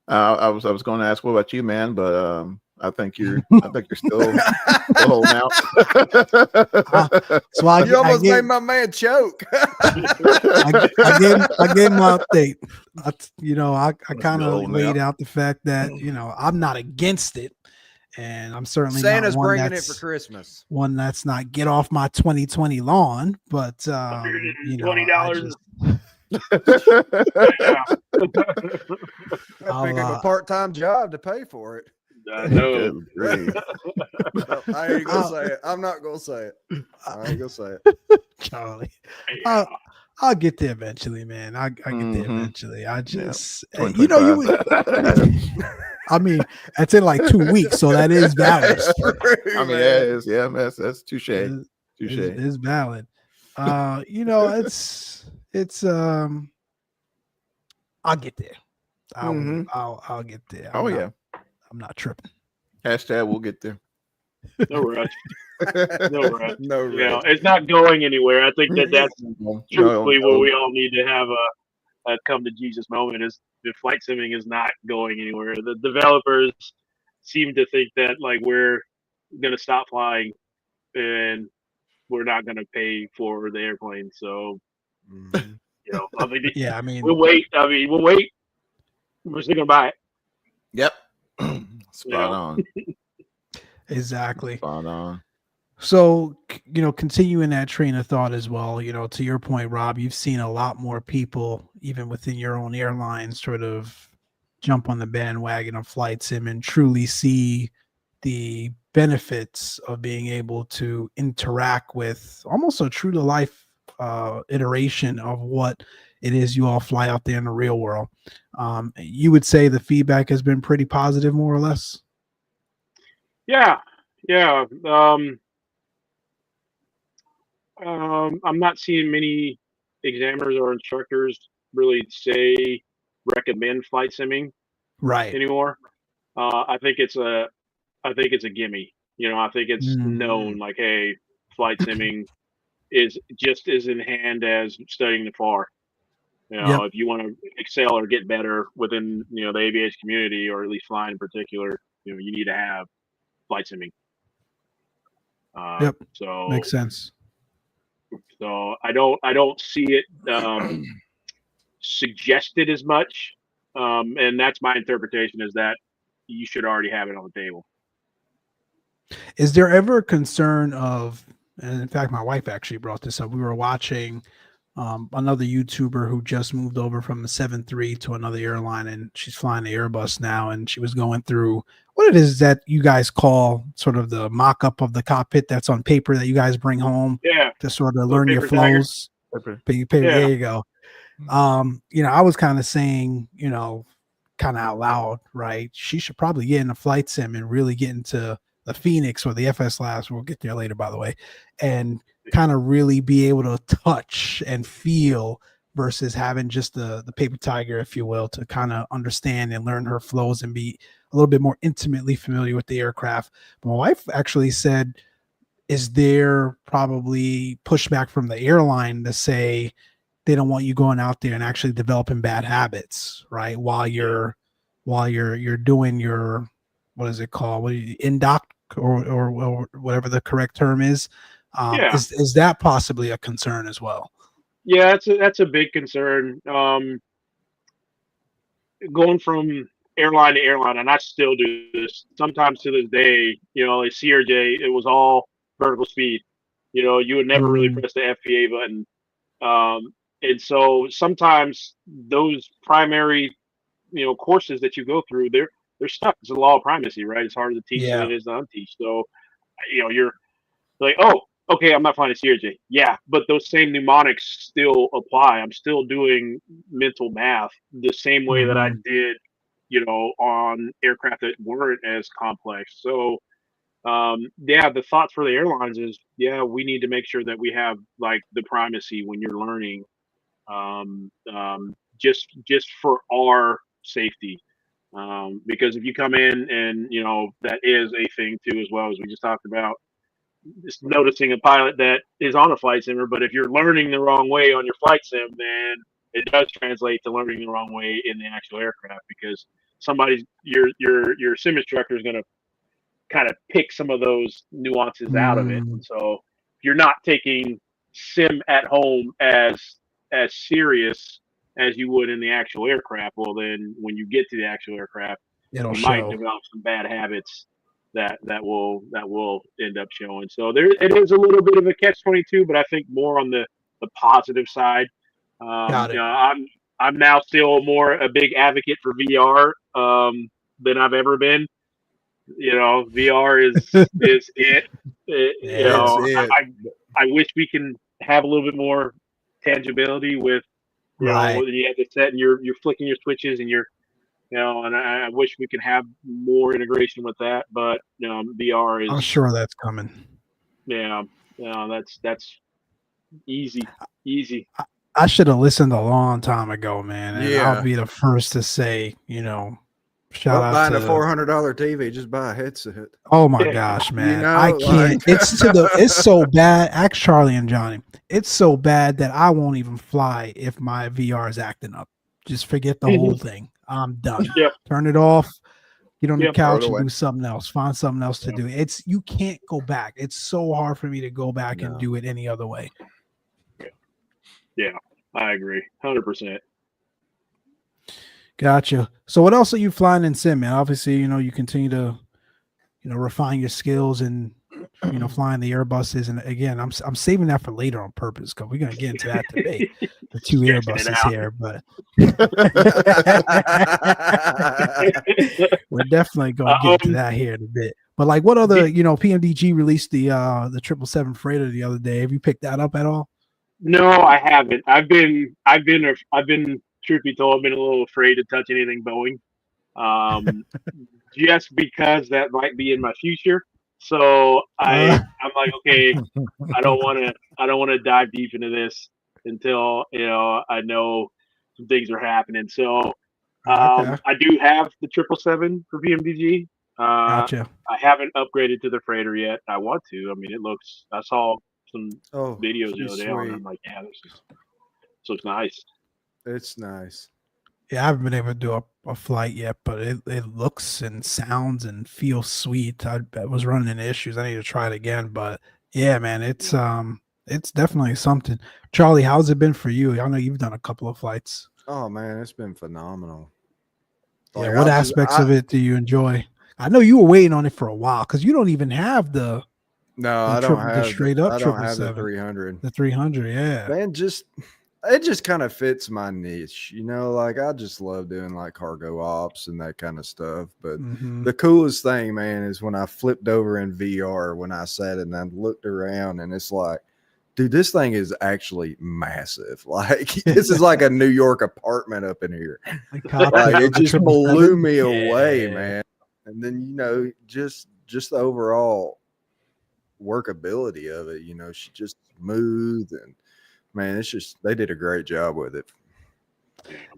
I was going to ask what about you, man, but I think you're still holding out. So I, You I almost gave made my man choke. I gave my update. I kind Still of holding laid out. out the fact that I'm not against it, and I'm certainly not Santa's bringing it for Christmas. one that's not get off my 2020 lawn. But I $20. just Yeah. I pick up a part-time job to pay for it. I know. Good grief. No, I ain't gonna say it. I'm not gonna say it. I ain't gonna say it. Charlie. Yeah. I'll get there eventually, man. I get there Mhm. eventually. I just, you 2025. I mean, that's in like 2 weeks, so that is valid. I mean, that is, yeah, that's touche. Touche. Is valid. It's I'll get there. I'll get there. I'm not tripping. Hashtag we'll get there. No rush. No rush. No, You know, rush. it's not going anywhere. I think that's truthfully what we all need to have a come to Jesus moment is the flight simming is not going anywhere. The developers seem to think that like we're going to stop flying and we're not going to pay for the airplane. So, Mhm. I mean, Yeah, I mean, we'll wait. We'll wait. We're still going to buy it. Yep. Spot on. exactly. Spot on. So, continuing that train of thought as well, to your point, Rob, you've seen a lot more people, even within your own airline, sort of jump on the bandwagon of flight sim and truly see the benefits of being able to interact with almost a true to life iteration of what it is you all fly out there in the real world. You would say the feedback has been pretty positive, more or less? Yeah. Yeah. I'm not seeing many examiners or instructors really say recommend flight simming Right. anymore. I think it's a gimme. I think it's known like, hey, flight simming is just as in hand as studying the FAR. Yep. If you want to excel or get better within the aviation community or at least flying in particular, you need to have flight simming. Yep. So Makes sense. So I don't see it suggested as much, and that's my interpretation is that you should already have it on the table. Is there ever a concern of, and in fact, my wife actually brought this up. We were watching another YouTuber who just moved over from the 7-3 to another airline, and she's flying the Airbus now, and she was going through what it is that you guys call sort of the mock-up of the cockpit that's on paper that you guys bring home Yeah, to sort of learn your paper tiger. flows. Paper, Yeah. there you go. I was kind of saying, kind of out loud, right? She should probably get in a flight sim and really get into the Phoenix or the FS Labs. We'll get there later, by the way, and kind of really be able to touch and feel versus having just the paper tiger, if you will, to kind of understand and learn her flows and be a little bit more intimately familiar with the aircraft. But my wife actually said, is there probably pushback from the airline to say they don't want you going out there and actually developing bad habits, right? While you're doing your, what is it called? What indoc or whatever the correct term is. Yeah. Is that possibly a concern as well? Yeah, that's a big concern. Going from airline to airline, and I still do this sometimes to this day. Like CRJ, it was all vertical speed. You would never really press the FPA button. And so sometimes those primary, courses that you go through, they're stuck. It's a law of primacy, right? It's harder to teach than it is to unteach. So, you're like, oh, okay, I'm not flying a CRJ. Yeah, but those same mnemonics still apply. I'm still doing mental math the same way that I did, on aircraft that weren't as complex. So, the thought for the airlines is, we need to make sure that we have like the primacy when you're learning, just for our safety. Because if you come in and that is a thing too, as well as we just talked about, just noticing a pilot that is on a flight simmer, but if you're learning the wrong way on your flight sim, then it does translate to learning the wrong way in the actual aircraft because your sim instructor is going to kind of pick some of those nuances out of it. And so if you're not taking sim at home as serious as you would in the actual aircraft, well, then when you get to the actual aircraft, It'll you show. might develop some bad habits that will end up showing. So it is a little bit of a catch-22, but I think more on the positive side. Got it. You know, I'm now still more a big advocate for VR than I've ever been. You know, VR is it. You know, I wish we can have a little bit more tangibility with, you know, you have to set and you're flicking your switches and you're, you know, and I wish we could have more integration with that, but you know, VR is. I'm sure that's coming. Yeah, that's easy. I should have listened a long time ago, man. And Yeah. I'll be the first to say, you know, shout out buying to a $400 TV, just buy a headset. Oh my gosh, man. You know, I can't. It's so bad. Ask Charlie and Johnny. It's so bad that I won't even fly if my VR is acting up. Just forget the whole thing. I'm done. Yep. Turn it off. Get on the couch Throw it and away. do something else. Find something else to do. You can't go back. It's so hard for me to go back and do it any other way. Yeah, I agree. 100%. Gotcha. So what else are you flying in sim, man? Obviously, you know, you continue to, you know, refine your skills and, you know, flying the Airbuses. And again, I'm saving that for later on purpose because we're gonna get into that debate. The two Airbuses here, but we're definitely gonna get into that here in a bit. But like, what other, you know, PMDG released the 777 freighter the other day. Have you picked that up at all? No, I haven't. I've been truth be told, I've been a little afraid to touch anything Boeing, just because that might be in my future. So I'm like, okay, I don't want to dive deep into this until, you know, I know some things are happening. So I do have the 777 for PMDG. Gotcha. I haven't upgraded to the freighter yet. I want to. I mean, I saw some videos the other day on it. I'm like, yeah, this looks nice. It's nice. Yeah, I haven't been able to do a flight yet, but it looks and sounds and feels sweet. I was running into issues. I need to try it again, but yeah, man, it's definitely something. Charlie, how's it been for you? I know you've done a couple of flights. Oh man, it's been phenomenal. Like, what aspects of it do you enjoy? I know you were waiting on it for a while because you don't even have the. No, I don't have the straight up. I don't have the 300. The 300, yeah. Man, it just kind of fits my niche, you know. Like I just love doing like cargo ops and that kind of stuff. But the coolest thing, man, is when I flipped over in VR when I sat and I looked around, and it's like, dude, this thing is actually massive. Like this is like a New York apartment up in here. Like, it just blew me away, man. And then, you know, just the overall workability of it, you know, she's just smooth, and man, it's just, they did a great job with it.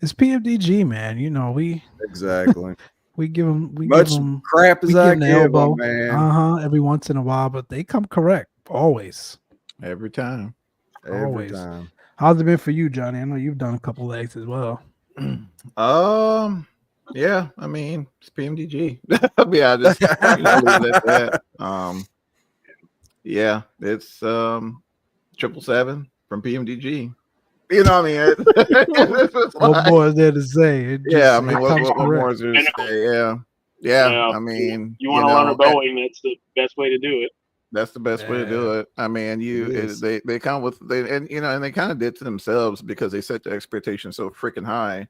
It's PMDG, man. You know, exactly we give them much crap as I give them, man. Every once in a while, but they come correct always. Every time. Every time. How's it been for you, Johnny? I know you've done a couple legs as well. Yeah, I mean, it's PMDG. Yeah, just leave it at that. Yeah, it's 777 from PMDG. You know what I mean? What more is there to say? I mean, what more is there to say? Yeah. I mean, you want to learn a Boeing, that's the best way to do it. That's the best way to do it. I mean, they come with and they kind of did to themselves because they set the expectation so freaking high,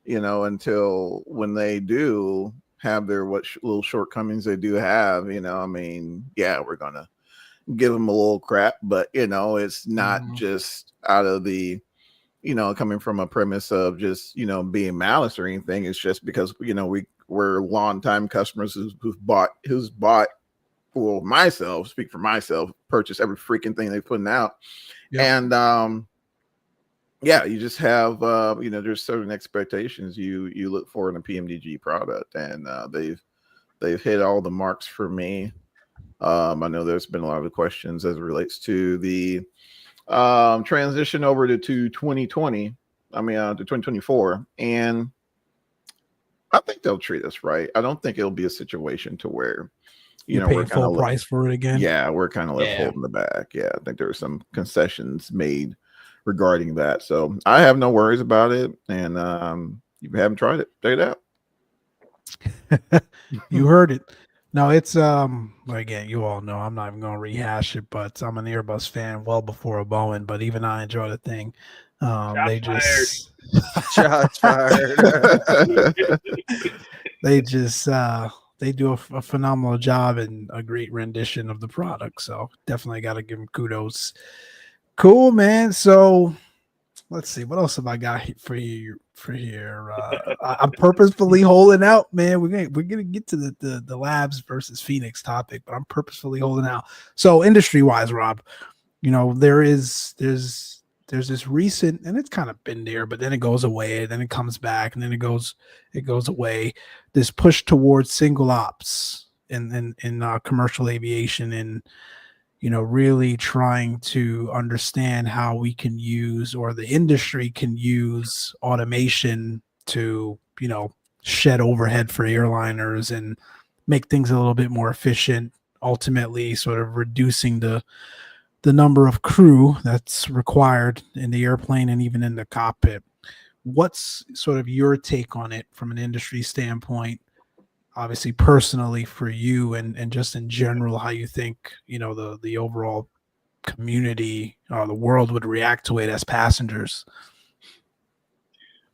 you know, until when they do have their little shortcomings they do have, you know. I mean, yeah, we're gonna give them a little crap, but you know, it's not just out of the, you know, coming from a premise of just, you know, being malice or anything. It's just because, you know, we're longtime customers who's bought, well, myself, speak for myself, purchase every freaking thing they're putting out. And yeah, you just have you know, there's certain expectations you look for in a PMDG product, and they've hit all the marks for me. I know there's been a lot of questions as it relates to the transition over to 2020. I mean, to 2024, and I think they'll treat us right. I don't think it'll be a situation to where, you know, we're full price for it again. Yeah, we're kind of left holding the bag. Yeah, I think there were some concessions made regarding that. So I have no worries about it. And if you haven't tried it, check it out. You heard it. No, it's again, you all know I'm not even gonna rehash it, but I'm an Airbus fan well before a Boeing, but even I enjoy the thing. They just shots fired. They just they do a phenomenal job and a great rendition of the product. So definitely got to give them kudos. Cool, man. So let's see, what else have I got for here? I'm purposefully holding out, man. We're gonna get to the labs versus Phoenix topic, but I'm purposefully holding out. So industry wise, Rob, you know, there's this recent, and it's kind of been there, but then it goes away, and then it comes back, and then it goes away. This push towards single ops in commercial aviation, and you know, really trying to understand how we can use, or the industry can use, automation to, you know, shed overhead for airliners and make things a little bit more efficient, ultimately sort of reducing the number of crew that's required in the airplane and even in the cockpit. What's sort of your take on it from an industry standpoint? Obviously personally for you, and just in general, how you think, you know, the overall community or the world would react to it as passengers?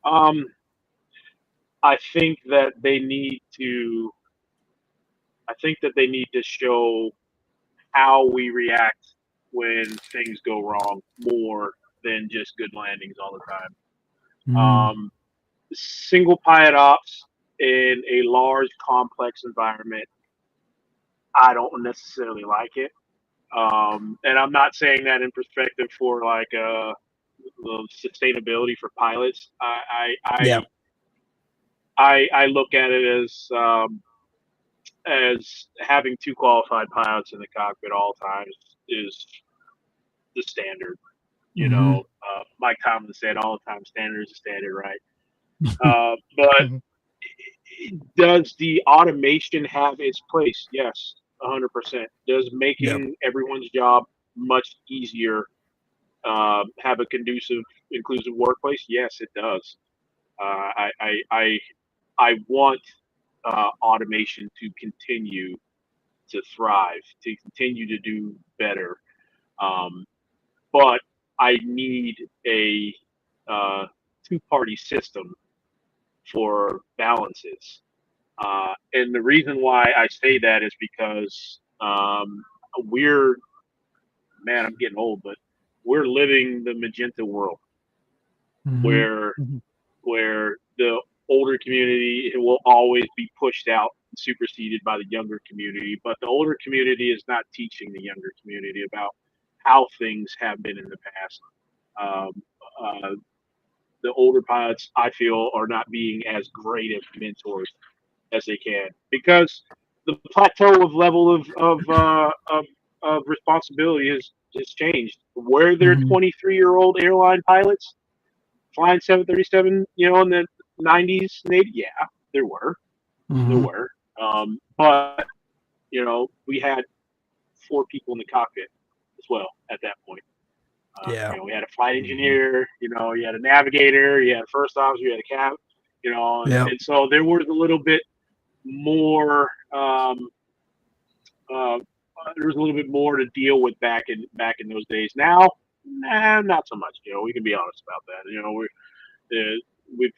I think that they need to show how we react when things go wrong more than just good landings all the time. Single pilot ops in a large, complex environment, I don't necessarily like it. And I'm not saying that in perspective for like the sustainability for pilots. I look at it as having two qualified pilots in the cockpit all times is the standard. You know, Mike Tomlin said all the time, standard is a standard, right? But does the automation have its place? Yes, 100%. Does making everyone's job much easier have a conducive, inclusive workplace? Yes, it does. I want automation to continue to thrive, to continue to do better. But I need a two-party system for balances. And the reason why I say that is because I'm getting old, but we're living the magenta world where the older community will always be pushed out and superseded by the younger community. But the older community is not teaching the younger community about how things have been in the past. The older pilots, I feel, are not being as great of mentors as they can, because the plateau of level of responsibility has changed. Where they're 23-year-old airline pilots flying 737, you know, in the 90s and 80s, yeah, there were. But you know, we had 4 people in the cockpit as well at that point. You know, we had a flight engineer, you know, you had a navigator, you had a first officer, you had a cab, you know, and so there was a little bit more there was a little bit more to deal with back in those days. Now, not so much. You know, we can be honest about that. You know,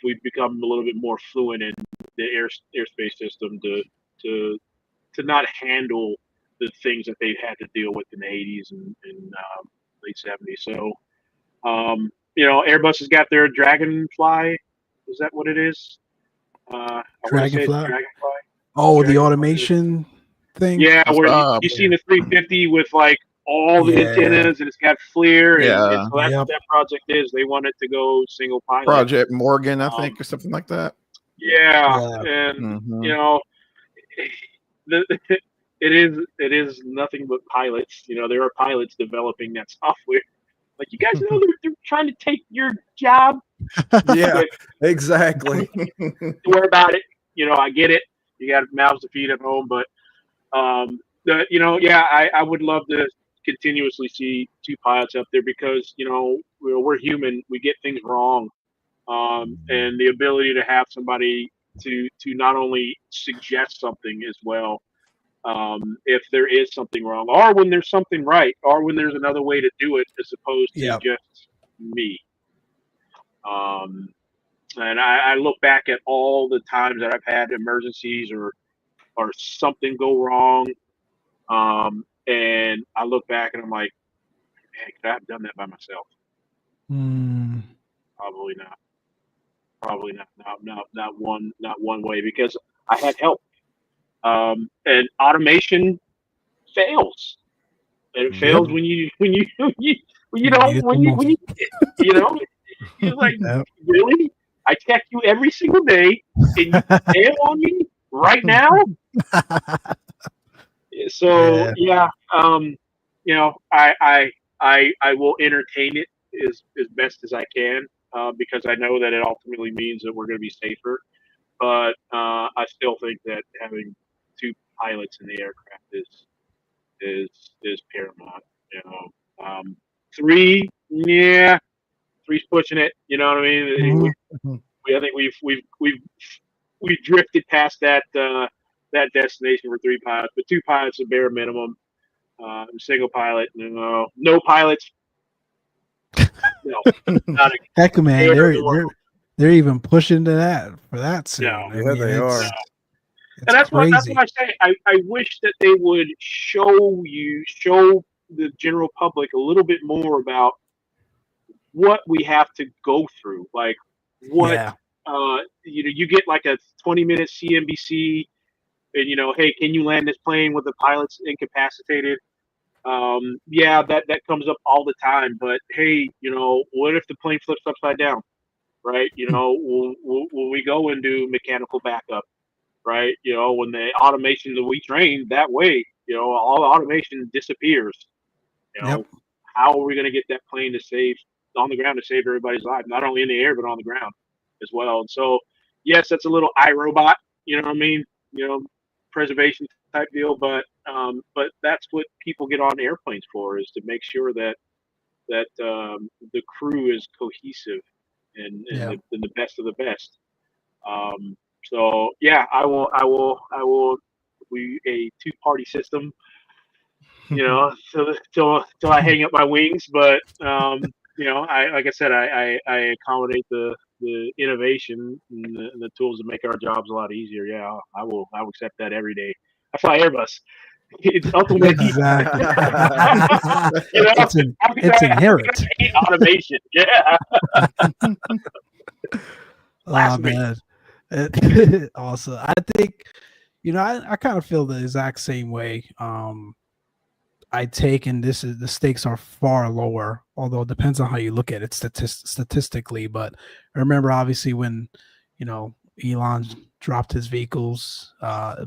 we've become a little bit more fluent in the airspace system to not handle the things that they've had to deal with in the 80s and late 70s. So, you know, Airbus has got their Dragonfly. Is that what it is? Dragonfly. Oh, the automation thing. Yeah, where you seen the 350 with like all the antennas, and it's got FLIR, and so that's what that project is. They want it to go single pilot. Project Morgan, I think, or something like that. And you know, it is nothing but pilots. You know, there are pilots developing that software. Like, you guys know they're trying to take your job. Yeah, exactly. Don't worry about it. I get it. You got mouths to feed at home, but I would love to continuously see two pilots up there because we're human. We get things wrong, and the ability to have somebody to not only suggest something as well, if there is something wrong, or when there's something right, or when there's another way to do it as opposed to just me. And I look back at all the times that I've had emergencies or something go wrong, and I look back and I'm like, man, could I have done that by myself? Probably not. Probably not. Not one way, because I had help. And automation fails. And it fails when you you're like, really? I check you every single day, and you fail on me right now. So I will entertain it as best as I can, because I know that it ultimately means that we're going to be safer. But I still think that having two pilots in the aircraft is paramount. Three, three's pushing it. You know what I mean? I think we've drifted past that destination for three pilots, but two pilots is bare minimum. Single pilot, no pilots. No, not a heck, man, they're even pushing to that for that soon. Yeah, they are. And that's what I say. I wish that they would show the general public a little bit more about what we have to go through. Like what you get like a 20-minute CNBC, and hey, can you land this plane with the pilot's incapacitated? That comes up all the time. But hey, what if the plane flips upside down? Right? Will we go and do mechanical backup? Right? When the automation that we train that way, all the automation disappears. How are we going to get that plane on the ground to save everybody's life, not only in the air but on the ground as well? And so, yes, that's a little iRobot. You know what I mean? Preservation type deal, but that's what people get on airplanes for, is to make sure that the crew is cohesive and the best of the best. So yeah, I will be a two-party system, till I hang up my wings. But like I said, I accommodate the innovation and the tools to make our jobs a lot easier. Yeah, I will accept that every day. I fly Airbus. It's ultimately exactly. It's inherent. I hate automation. Yeah. Oh man. Awesome. I think, I kind of feel the exact same way. I take, and the stakes are far lower, although it depends on how you look at it statistically. But I remember obviously when, Elon dropped his vehicles,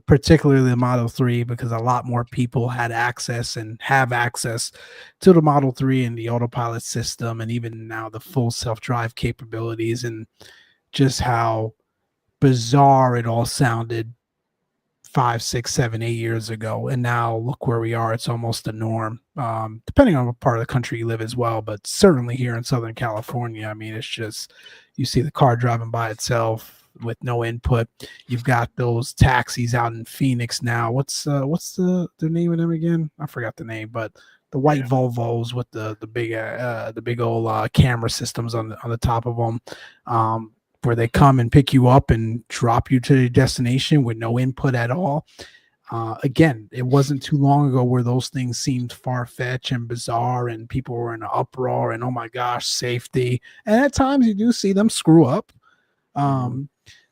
particularly the Model 3, because a lot more people had access and have access to the Model 3 and the autopilot system, and even now the full self-drive capabilities, and just how bizarre it all sounded 5, 6, 7, 8 years ago. And now look where we are. It's almost the norm, depending on what part of the country you live as well. But certainly here in Southern California, I mean, it's just, you see the car driving by itself with no input. You've got those taxis out in Phoenix now. What's the name of them again? I forgot the name, but the white Volvos with the big old camera systems on the top of them, where they come and pick you up and drop you to your destination with no input at all. Again, it wasn't too long ago where those things seemed far-fetched and bizarre, and people were in an uproar and, oh my gosh, safety. And at times you do see them screw up.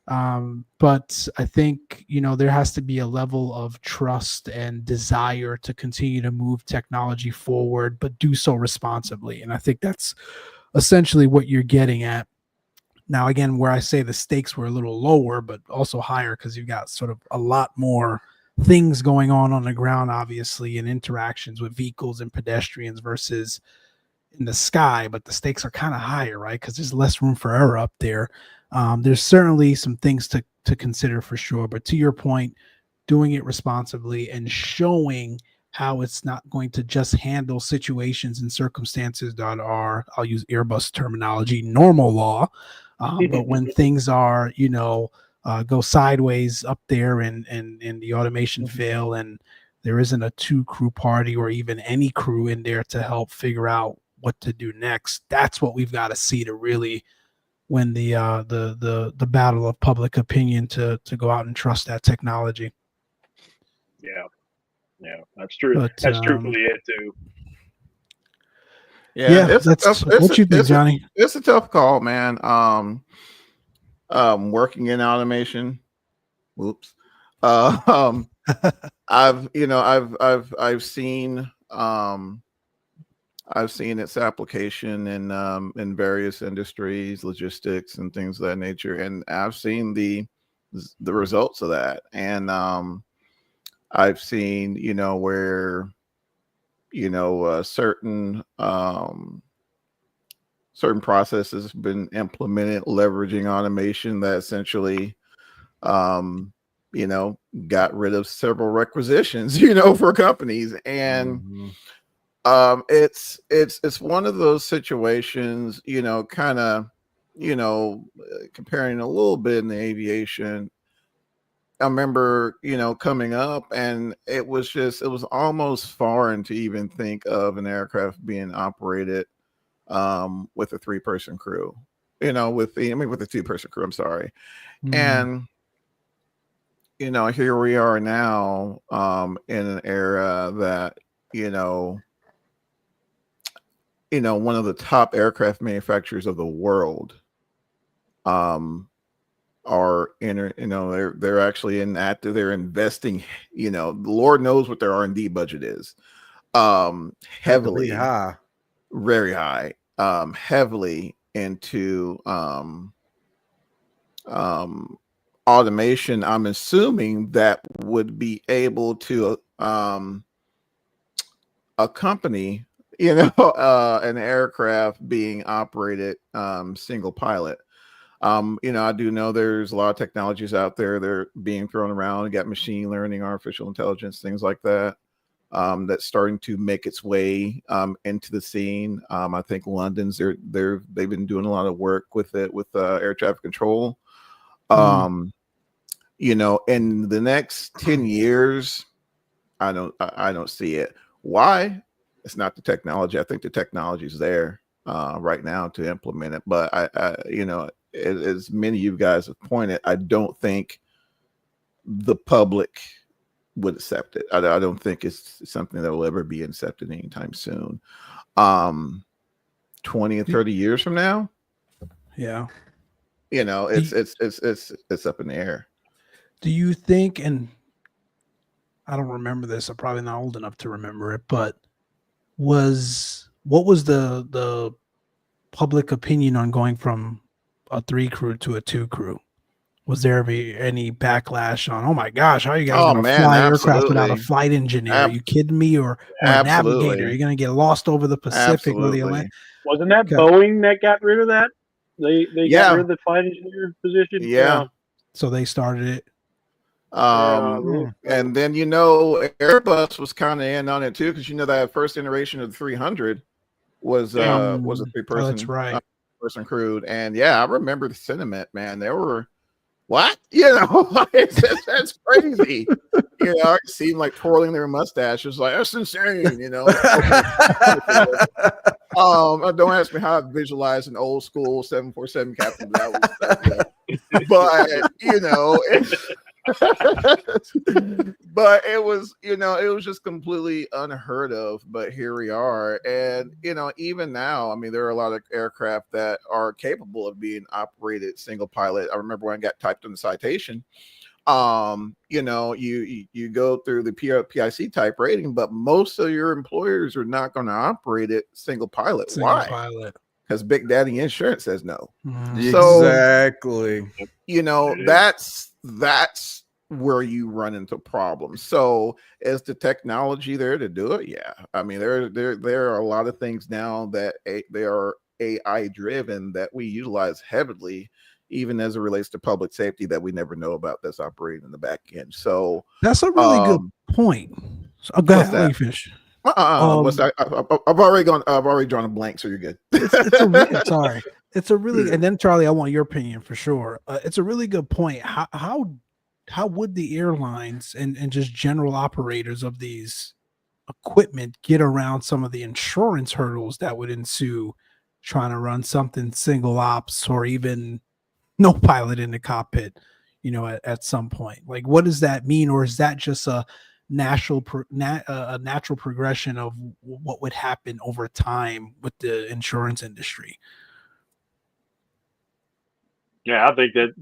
But I think, there has to be a level of trust and desire to continue to move technology forward, but do so responsibly. And I think that's essentially what you're getting at. Now, again, where I say the stakes were a little lower, but also higher, because you've got sort of a lot more things going on the ground, obviously, and interactions with vehicles and pedestrians versus in the sky. But the stakes are kind of higher, right? Because there's less room for error up there. There's certainly some things to to consider for sure. But to your point, doing it responsibly and showing how it's not going to just handle situations and circumstances that are, I'll use Airbus terminology, normal law. But when things are, go sideways up there and the automation fail and there isn't a 2-crew party or even any crew in there to help figure out what to do next, that's what we've got to see to really win the battle of public opinion to go out and trust that technology. Yeah, that's true. But, that's truthfully it too. Yeah, what you think, Johnny? It's a tough call, man. Working in automation. Whoops. I've seen its application in various industries, logistics and things of that nature, and I've seen the results of that. And I've seen, where certain processes have been implemented leveraging automation that essentially got rid of several requisitions for companies. And it's one of those situations, kind of comparing a little bit in the aviation. I remember, coming up, and it was almost foreign to even think of an aircraft being operated with a 3-person crew, with a 2-person crew. I'm sorry. And, here we are now in an era that, one of the top aircraft manufacturers of the world are they're actually they're investing, Lord knows what their R&D budget is, heavily high, very high, heavily into automation. I'm assuming that would be able to accompany an aircraft being operated single pilot. I do know there's a lot of technologies out there that are being thrown around. You got machine learning, artificial intelligence, things like that, that's starting to make its way into the scene. I think London's they've been doing a lot of work with it, with air traffic control. In the next 10 years, I don't see it. Why? It's not the technology. I think the technology is there right now to implement it. But as many of you guys have pointed, I don't think the public would accept it. I don't think it's something that will ever be accepted anytime soon. 20 and 30 years from now, yeah, it's up in the air. Do you think, and I don't remember this, I'm probably not old enough to remember it, but what was the public opinion on going from a 3-crew to a 2-crew? Was there any backlash on, oh my gosh, how are you guys going to fly aircraft without a flight engineer? Are you kidding me? Or a navigator? You're going to get lost over the Pacific or the Atlantic? Wasn't that Boeing that got rid of that? They got rid of the flight engineer position? Yeah. So they started it. And then Airbus was kind of in on it too, because that first iteration of the 300 was a 3-person. Oh, that's right. Person crewed, and I remember the sentiment, man. They were what? That's crazy. It seemed like twirling their mustaches, like that's insane. Don't ask me how I visualize an old school 747 captain. But but it was just completely unheard of. But here we are, and even now, I mean, there are a lot of aircraft that are capable of being operated single pilot. I remember when I got typed in the citation, you go through the PIC type rating, but most of your employers are not going to operate it single pilot. Why? Because Big Daddy Insurance says no. Exactly. That's where you run into problems. So is the technology there to do it? Yeah. I mean, there are a lot of things now that they are AI driven that we utilize heavily even as it relates to public safety that we never know about that's operating in the back end. So that's a really good point. So, go ahead, let me finish. What's that? I've already drawn a blank, so you're good. Sorry. It's a really, and then Charlie, I want your opinion for sure. It's a really good point. How would the airlines and just general operators of these equipment get around some of the insurance hurdles that would ensue trying to run something single ops or even no pilot in the cockpit, at some point? Like, what does that mean? Or is that just a natural progression of what would happen over time with the insurance industry? Yeah, I think that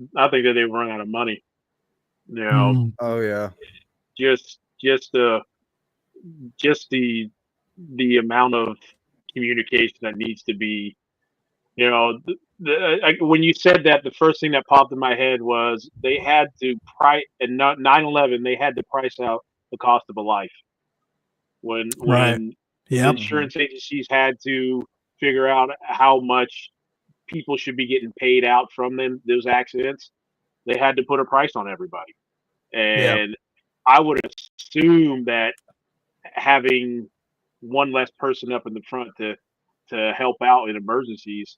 they've run out of money. Oh yeah. Just the amount of communication that needs to be, when you said that, the first thing that popped in my head was they had to price, and 9/11, they had to price out the cost of a life. When the insurance agencies had to figure out how much people should be getting paid out from those accidents, they had to put a price on everybody. And I would assume that having one less person up in the front to help out in emergencies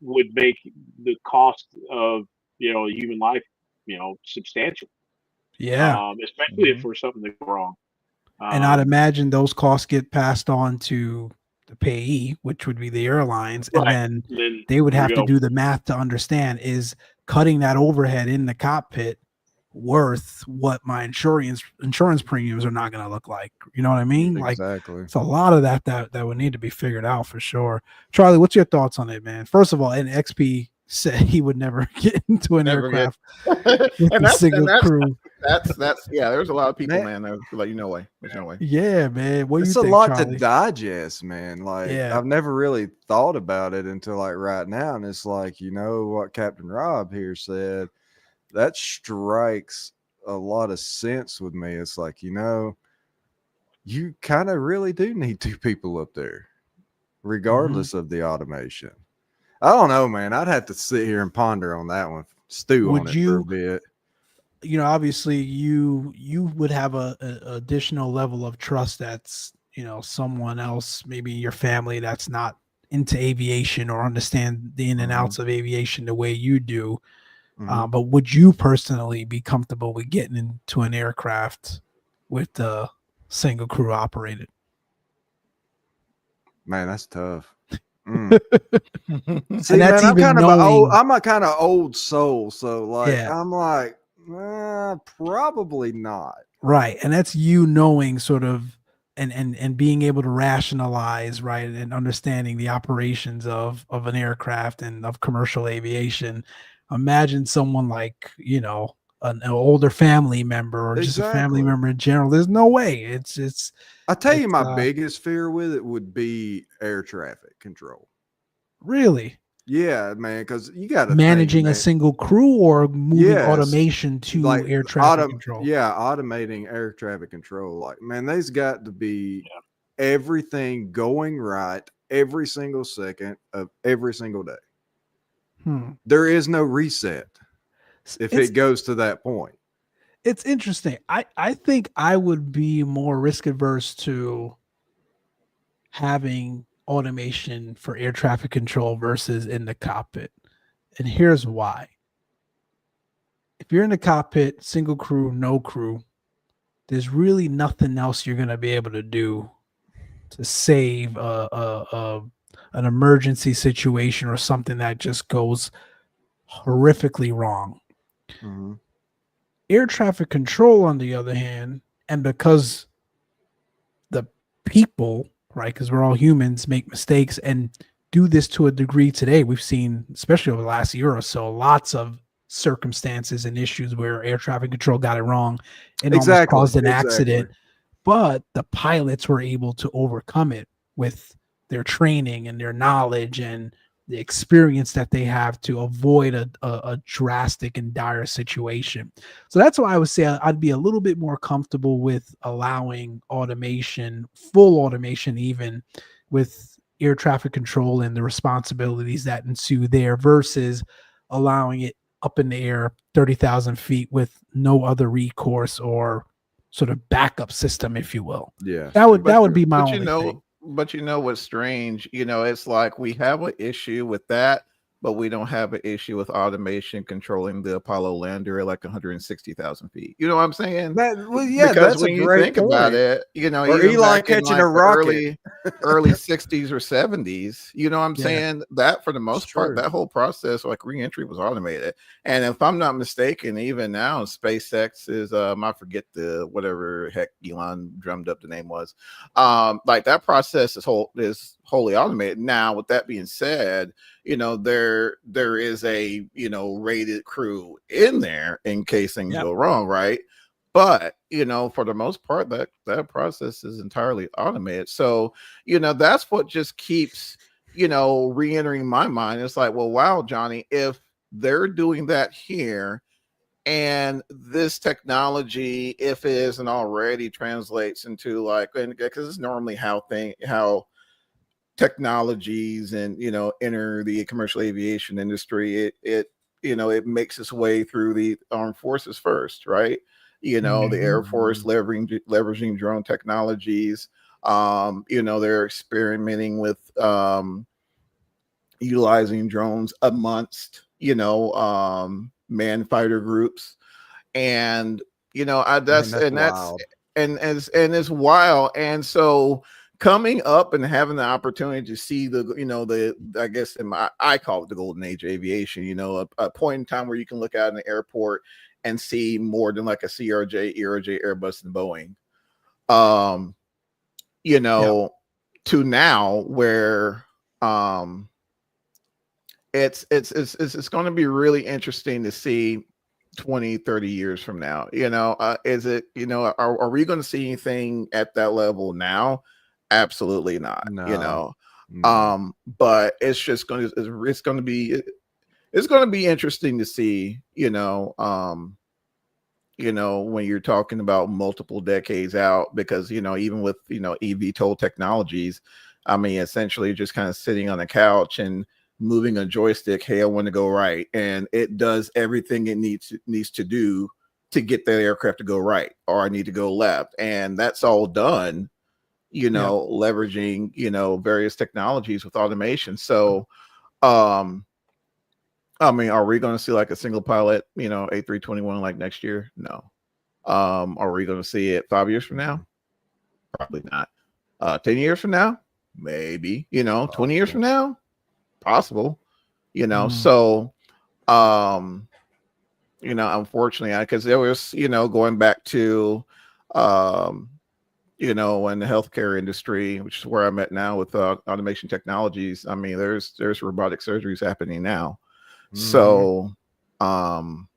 would make the cost of human life substantial. Especially if there's something that goes wrong. And I'd imagine those costs get passed on to the payee, which would be the airlines, and then they would have to do the math to understand, is cutting that overhead in the cockpit worth what my insurance premiums are not going to look like? You know what I mean? Exactly. Like, it's a lot of that would need to be figured out for sure. Charlie, what's your thoughts on it, man? First of all, and XP said he would never get into an aircraft with a single crew. That's there's a lot of people, man, that are like, no way. There's no way. Yeah, man. What do you think, a lot Charlie? To digest, man. Like, I've never really thought about it until like right now. And it's like, what Captain Rob here said, that strikes a lot of sense with me. It's like, you kind of really do need two people up there, regardless of the automation. I don't know, man. I'd have to sit here and ponder on that one, stew on it for a bit. Obviously you would have a additional level of trust that's, someone else, maybe your family, that's not into aviation or understand the in and outs of aviation the way you do. But would you personally be comfortable with getting into an aircraft with the single crew operated? Man, that's tough. See, man, I'm a kind of old soul, so I'm like, probably not. Right, and that's you knowing sort of and being able to rationalize, right, and understanding the operations of an aircraft and of commercial aviation. Imagine someone like, an older family member or just a family member in general. There's no way. It's I'll tell you, my biggest fear with it would be air traffic control. Really? Yeah, man, because you got to managing a single crew or moving automation to air traffic control. Yeah, automating air traffic control. Like, man, there's got to be everything going right every single second of every single day. There is no reset if it goes to that point. It's interesting. I think I would be more risk averse to having automation for air traffic control versus in the cockpit. And here's why. If you're in the cockpit, single crew, no crew, there's really nothing else you're going to be able to do to save an emergency situation or something that just goes horrifically wrong. Air traffic control, on the other hand, and because the people, right, because we're all humans, make mistakes and do this to a degree today. We've seen, especially over the last year or so, lots of circumstances and issues where air traffic control got it wrong and almost caused an accident. But the pilots were able to overcome it with their training and their knowledge and the experience that they have to avoid a drastic and dire situation. So that's why I would say I'd be a little bit more comfortable with allowing automation, full automation, even with air traffic control and the responsibilities that ensue there, versus allowing it up in the air 30,000 feet with no other recourse or sort of backup system, if you will. Yeah, that would be my only thing. But what's strange? It's like we have an issue with that, but we don't have an issue with automation controlling the Apollo lander at like 160,000 feet. You know what I'm saying? Because that's when you think about it, or Elon catching a rocket, early 60s or 70s. You know what I'm saying? That for the most part, that whole process, like reentry, was automated. And if I'm not mistaken, even now, SpaceX is I forget the whatever heck Elon drummed up the name was. Like that process is wholly automated. Now, with that being said, there is a rated crew in there in case things go wrong, right? But for the most part, that process is entirely automated. So that's what just keeps re-entering my mind. It's like, well, wow, Johnny, if they're doing that here, and this technology, if it isn't already, translates into like, because it's normally how technologies and enter the commercial aviation industry, it makes its way through the armed forces first, right? The Air Force leveraging drone technologies. They're experimenting with utilizing drones amongst manned fighter groups, and that's wild. And so coming up and having the opportunity to see I guess I call it the golden age of aviation, a point in time where you can look out in the airport and see more than like a CRJ, ERJ, Airbus, and Boeing. To now where it's going to be really interesting to see 20, 30 years from now. Is it, are we going to see anything at that level now? Absolutely not. No. But it's just going to be interesting to see, when you're talking about multiple decades out, because even with eVTOL technologies, I mean, essentially just kind of sitting on a couch and moving a joystick. Hey, I want to go right, and it does everything it needs to do to get that aircraft to go right, or I need to go left, and that's all done leveraging various technologies with automation. So I mean, are we going to see like a single pilot A321 like next year? No. Are we going to see it 5 years from now? Probably not. 10 years from now, maybe. 20 years from now, possible. So unfortunately, because there was going back to in the healthcare industry, which is where I'm at now with automation technologies. I mean, there's robotic surgeries happening now. So and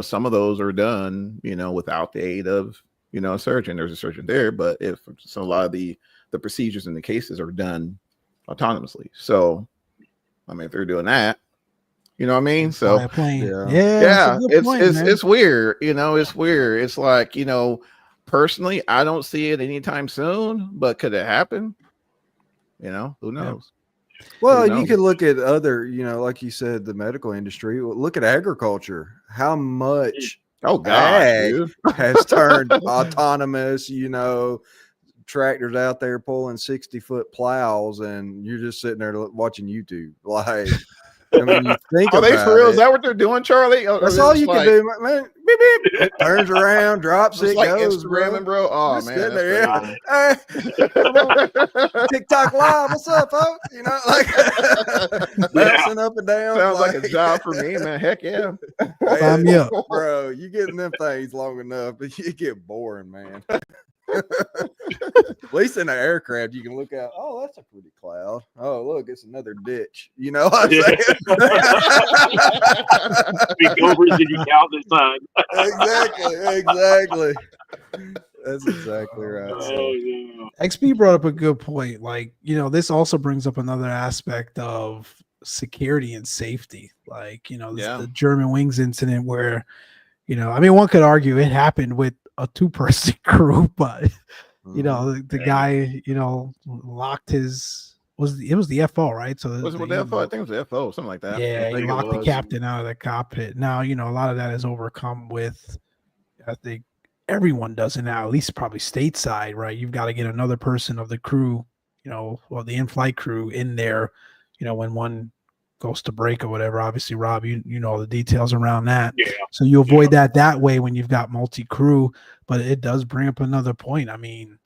some of those are done without the aid of a surgeon. There's a surgeon there, but a lot of the procedures and the cases are done autonomously. So I mean, if they're doing that, you know what I mean? So it's weird. It's weird. It's like, personally, I don't see it anytime soon, but could it happen? Who knows? Well, you could look at other, like you said, the medical industry. Look at agriculture. How much ag has turned autonomous, tractors out there pulling 60-foot plows, and you're just sitting there watching YouTube. Like, I mean, you think are they for real? Is that what they're doing, Charlie? That's all you can do, man. Beep, beep. It turns around, drops it, like goes, Instagramming, bro. Oh just man, there, yeah. TikTok live. What's up, folks? Bouncing up and down. Sounds like a job for me, man. Heck yeah. Sign me up, bro. You get in them things long enough, but you get boring, man. At least in an aircraft, you can look out. Oh, that's a pretty cloud. Oh, look, it's another ditch. You know what I'm saying? Speak over did you count this time? Exactly. That's exactly right. XP brought up a good point. Like, this also brings up another aspect of security and safety. Like, the German Wings incident where, I mean, one could argue it happened with a 2-person crew, but the guy locked his it was the FO, right? So was it with the FO? I think it was the FO, something like that. Yeah, you locked the captain out of the cockpit. Now, you know, a lot of that is overcome with, I think everyone does it now, at least probably stateside, right? You've got to get another person of the crew, you know, or the in-flight crew in there, you know, when one goes to break or whatever. Obviously, Rob, you know the details around that. Yeah. So you avoid that way when you've got multi-crew, but it does bring up another point. I mean,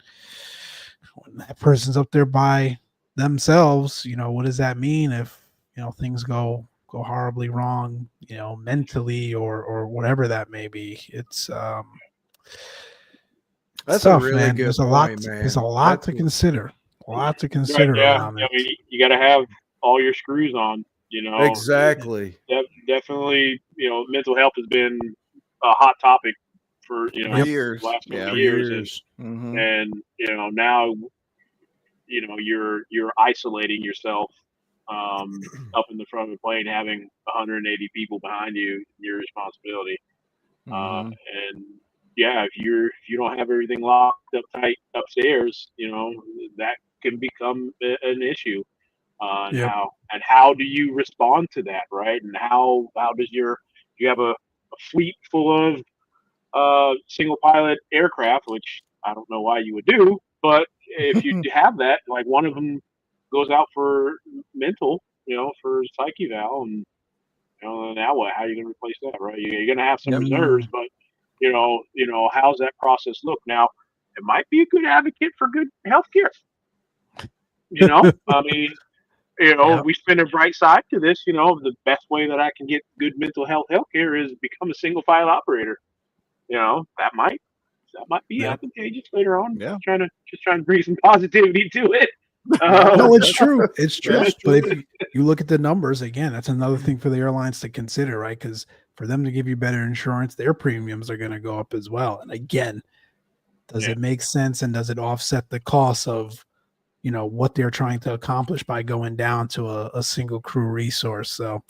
when that person's up there by themselves, you know, what does that mean if, you know, things go horribly wrong, you know, mentally or whatever that may be? It's that's tough, a really man. good There's a point, lot. man. There's a lot to consider. A lot to consider around it. I mean, you got to have all your screws on. You know, exactly. Definitely. You know, mental health has been a hot topic for years, the last couple of years. And you know now, you know you're isolating yourself up in the front of the plane, having 180 people behind you, your responsibility. And yeah, if you don't have everything locked up tight upstairs, you know that can become an issue. How do you respond to that, right? And how does you have a fleet full of single pilot aircraft, which I don't know why you would do, but if you have that, like one of them goes out for mental, you know, for psych eval, and you know, now what? How are you going to replace that, right? You're going to have some reserves, but you know, how's that process look? Now, it might be a good advocate for good healthcare. You know, I mean, you know, we spin a bright side to this. You know, the best way that I can get good mental health healthcare is become a single file operator. You know, that might be advantageous later on. Yeah, just trying to bring some positivity to it. No, it's true. It's true. But if you look at the numbers, again, that's another thing for the airlines to consider, right? Because for them to give you better insurance, their premiums are going to go up as well. And again, does it make sense, and does it offset the cost of, you know, what they're trying to accomplish by going down to a single crew resource? So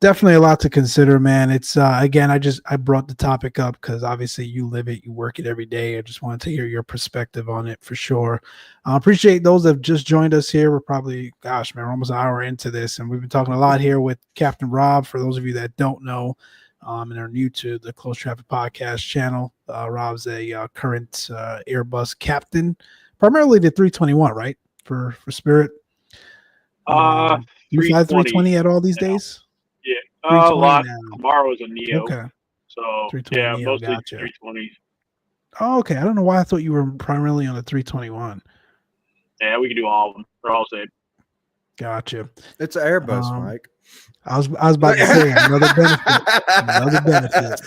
definitely a lot to consider, man. It's again, I brought the topic up because obviously you live it, you work it every day. I just wanted to hear your perspective on it for sure. I appreciate those that have just joined us here. We're probably, gosh, man, we're almost an hour into this, and we've been talking a lot here with Captain Rob. For those of you that don't know and are new to the Close Traffic Podcast channel, Rob's a current Airbus captain, primarily the 321, right? For Spirit. You fly 320 at all these days? Yeah, a lot. Tomorrow is a Neo. Okay. So yeah, Neo, mostly gotcha. 320s. Oh, okay. I don't know why I thought you were primarily on the 321. Yeah, we can do all of them. They're all same. Gotcha. It's an Airbus, Mike. I was about to say another benefit.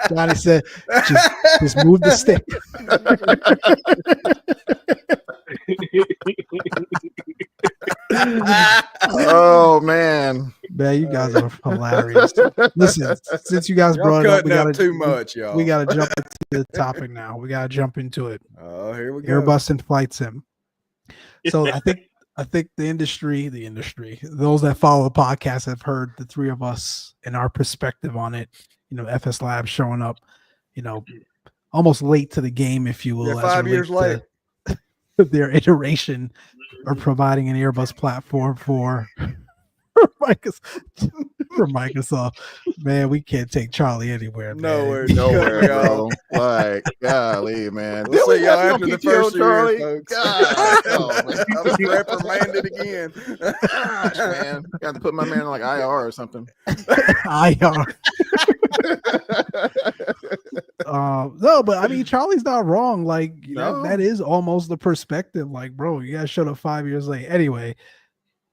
Johnny said, just move the stick. Oh man, you guys are hilarious. Listen, since you guys brought it up, we got too much, y'all. We got to jump into the topic now. We got to jump into it. Oh, here we go. Airbus and flight sim. So I think the industry, those that follow the podcast have heard the three of us and our perspective on it. You know, FS Labs showing up, you know, almost late to the game, if you will. 5 years late. Their iteration or providing an Airbus platform for Microsoft. Man, we can't take Charlie anywhere. Nowhere, bro. Like, golly, man. We'll see y'all after the first Charlie? year, folks. God, I'm reprimanded again. Gosh, man. Got to put my man in like IR or something. IR. No, but I mean, Charlie's not wrong. Like, you know, that is almost the perspective. Like, bro, you guys showed up 5 years late. Anyway,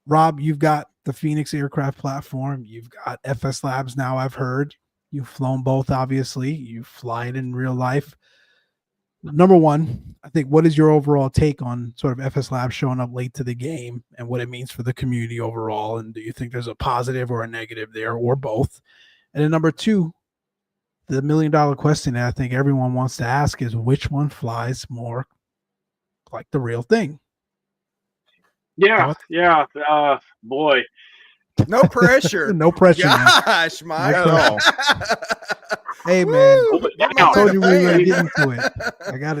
Rob, you've got the Phoenix aircraft platform. You've got FS Labs now, I've heard. You've flown both, obviously. You fly it in real life. Number one, I think, what is your overall take on sort of FS Labs showing up late to the game and what it means for the community overall? And do you think there's a positive or a negative there, or both? And then number two, the $1 million question that I think everyone wants to ask is, which one flies more like the real thing? Yeah. Boy. No pressure. No pressure. Gosh, Mike. Hey, man. I told you we were going to get into it. I got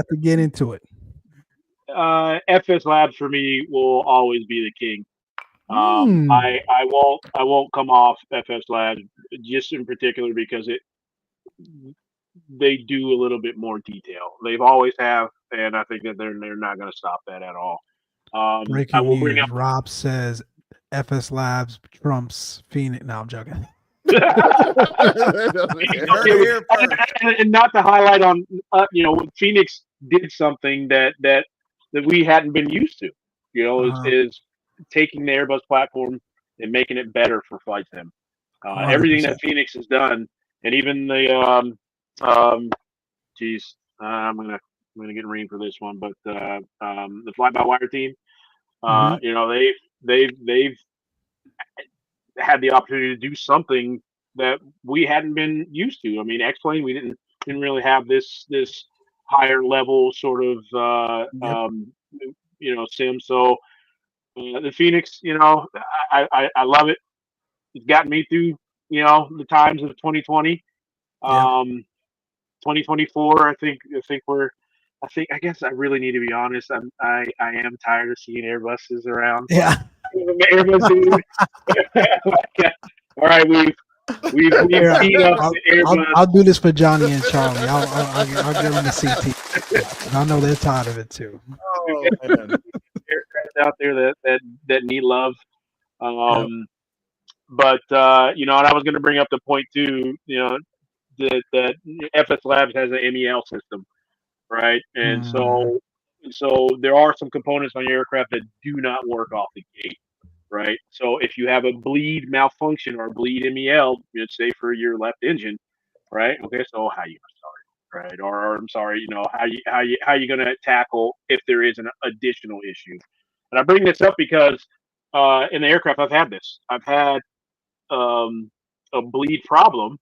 to get into it. FS Labs for me will always be the king. I won't come off FS Labs just in particular because they do a little bit more detail. They've always have, and I think that they're not going to stop that at all. I Breaking will bring news. up Rob says FS Labs trumps Phoenix. No, I'm joking. and not to highlight on, Phoenix did something that we hadn't been used to. Is taking the Airbus platform and making it better for flight sim. Everything that Phoenix has done, and even the I'm gonna get reamed for this one, but the fly by wire team, they've had the opportunity to do something that we hadn't been used to. I mean, X-Plane, we didn't really have this higher level sort of sim. So the Phoenix, I love it. It's gotten me through the times of 2020. 2024, I guess I really need to be honest. I am tired of seeing Airbuses around. Yeah. Airbus. All right, we've seen up Airbus. I'll do this for Johnny and Charlie. I'll give them the CT. I know they're tired of it too. Oh man, aircraft out there that need love. But and I was going to bring up the point too. That FS Labs has an MEL system, right? And so there are some components on your aircraft that do not work off the gate, right? So if you have a bleed malfunction or a bleed MEL, let's say for your left engine, right? Okay, so how you start, right? Or I'm sorry, how you going to tackle if there is an additional issue? And I bring this up because in the aircraft I've had this. I've had a bleed problem.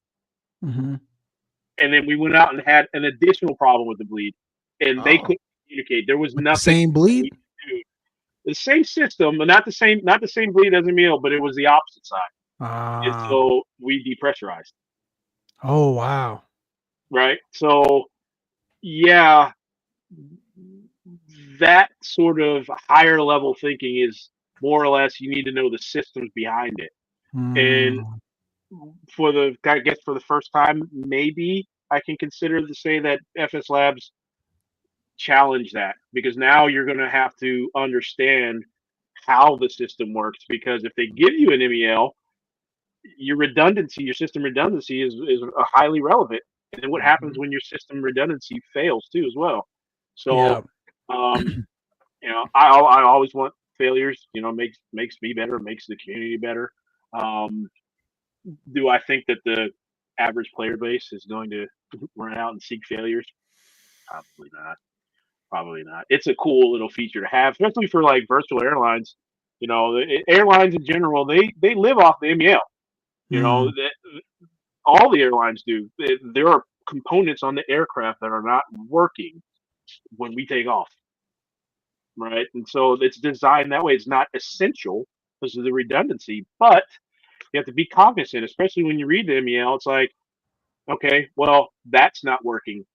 And then we went out and had an additional problem with the bleed, and they couldn't communicate. There was nothing. Same bleed. The same system, but not the same bleed as a meal, but it was the opposite side. And so we depressurized. Oh wow! Right. So yeah, that sort of higher level thinking is more or less you need to know the systems behind it, and for the first time, maybe I can consider to say that FS Labs challenge that, because now you're going to have to understand how the system works, because if they give you an MEL, your system redundancy is highly relevant. And then what happens when your system redundancy fails too as well? So, I always want failures, makes me better, makes the community better. Do I think that the average player base is going to run out and seek failures? Probably not. It's a cool little feature to have, especially for like virtual airlines. Airlines in general, they live off the MEL. All the airlines do. There are components on the aircraft that are not working when we take off, right? And so it's designed that way. It's not essential because of the redundancy, but you have to be cognizant, especially when you read the MEL. It's like, okay, well, that's not working.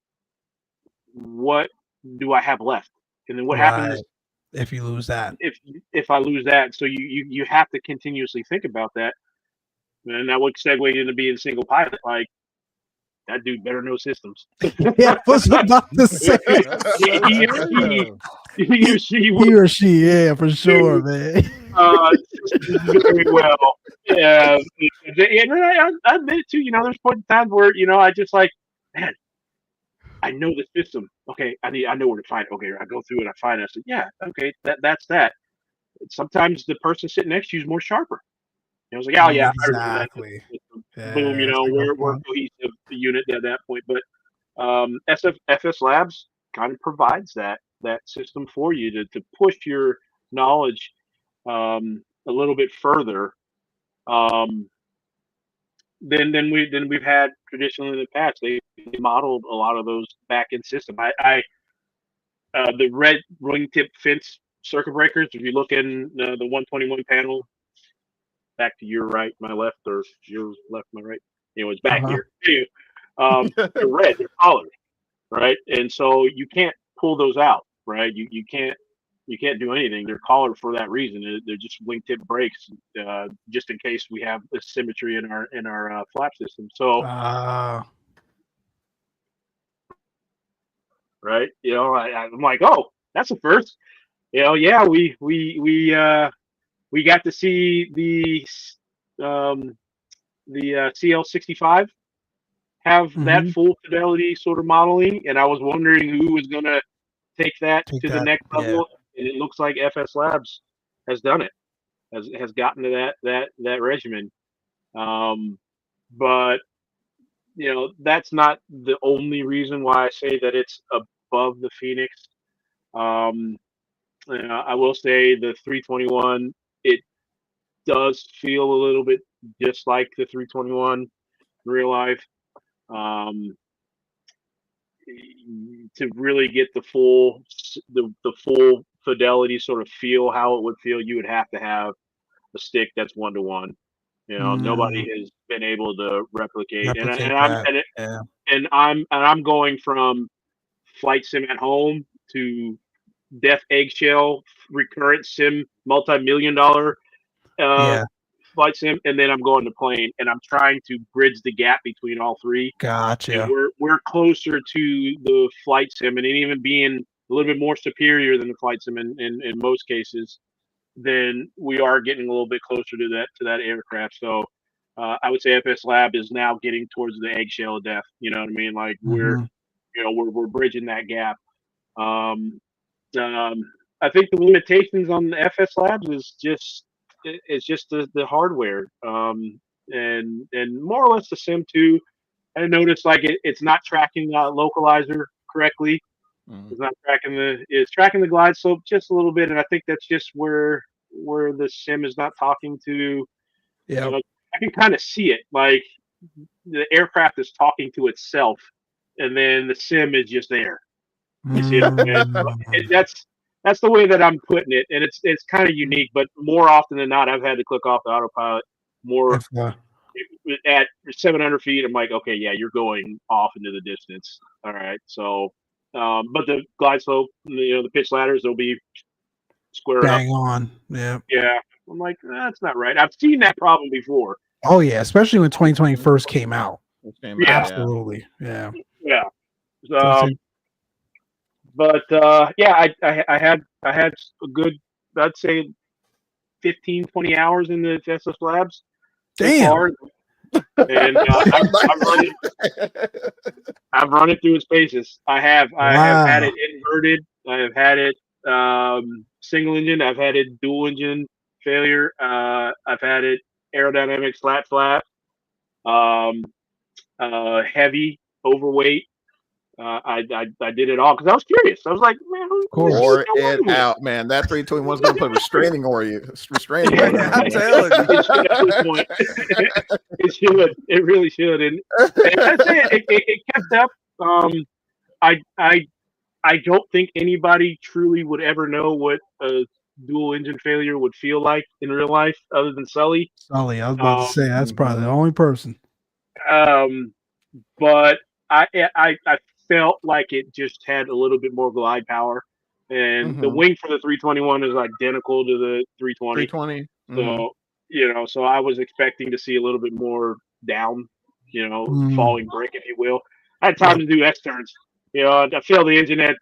What do I have left? And then what happens if you lose that? If I lose that, so you have to continuously think about that, and that would segue into being single pilot. Like, that dude better know systems. Yeah, I was about to say he or she, yeah, for sure, man. Very well. Yeah, and I admit it too. There's point in times where I just like, man, I know the system. Okay, I know where to find it. Okay, I go through it. I find it. I said, yeah, okay, that's that. Sometimes the person sitting next to you is more sharper. I was like, oh yeah, exactly. Boom, we're a cohesive unit at that point. But FS Labs kind of provides that system for you to push your knowledge a little bit further. Than we've had traditionally in the past. They modeled a lot of those back end system. The red wingtip fence circuit breakers. If you look in the 121 panel, back to your right, my left, or your left, my right. It's back here. They're red. They're colored, right? And so you can't pull those out, right? You can't you can't do anything. They're collared for that reason. They're just wingtip brakes, just in case we have asymmetry in our flap system. So, right, I'm like, oh, that's a first. Yeah, we got to see the CL65 have that full fidelity sort of modeling, and I was wondering who was going to take that to the next level. And it looks like FS Labs has done it, has gotten to that regimen. But that's not the only reason why I say that it's above the Phoenix. I will say the 321, it does feel a little bit just like the 321 in real life. To really get the full fidelity sort of feel how it would feel, you would have to have a stick that's 1-to-1. Nobody has been able to replicate and I'm going from flight sim at home to death eggshell recurrent sim multi-million-dollar flight sim, and then I'm going to plane, and I'm trying to bridge the gap between all three. Gotcha. And we're closer to the flight sim, and even being a little bit more superior than the flight sim in most cases, then we are getting a little bit closer to that aircraft. So I would say FS Lab is now getting towards the eggshell of death. You know what I mean? Like we're bridging that gap. I think the limitations on the FS Labs is just the hardware, and more or less the sim too. I noticed like it's not tracking localizer correctly. It's not tracking it's tracking the glide slope just a little bit, and I think that's just where the sim is not talking to. Yeah, I can kind of see it, like the aircraft is talking to itself, and then the sim is just there. You see that's the way that I'm putting it, and it's kind of unique. But more often than not, I've had to click off the autopilot more. At 700 feet, I'm like, okay, yeah, you're going off into the distance. All right, so, but the glide slope, the pitch ladders, they'll be square bang up. on. Yeah. I'm like, that's not right. I've seen that problem before. Oh yeah, especially when 2020 first came out. Absolutely. Yeah. But I had a good, I'd say 15, 20 hours in the SS Labs. Damn. And I've run it through its paces. I have had it inverted. I have had it single engine. I've had it dual engine failure. I've had it aerodynamic flat, heavy, overweight. I did it all because I was curious. I was like, man, pour it out, man. That 321 is going to put restraining order. I'm telling you, it should. It really should. And I'd say it kept up. I don't think anybody truly would ever know what a dual engine failure would feel like in real life, other than Sully. I was about to say that's probably the only person. But I felt like it just had a little bit more glide power, and the wing for the 321 is identical to the 320. 320. So so I was expecting to see a little bit more down, falling brake, if you will. I had time to do X turns. I filled the engine at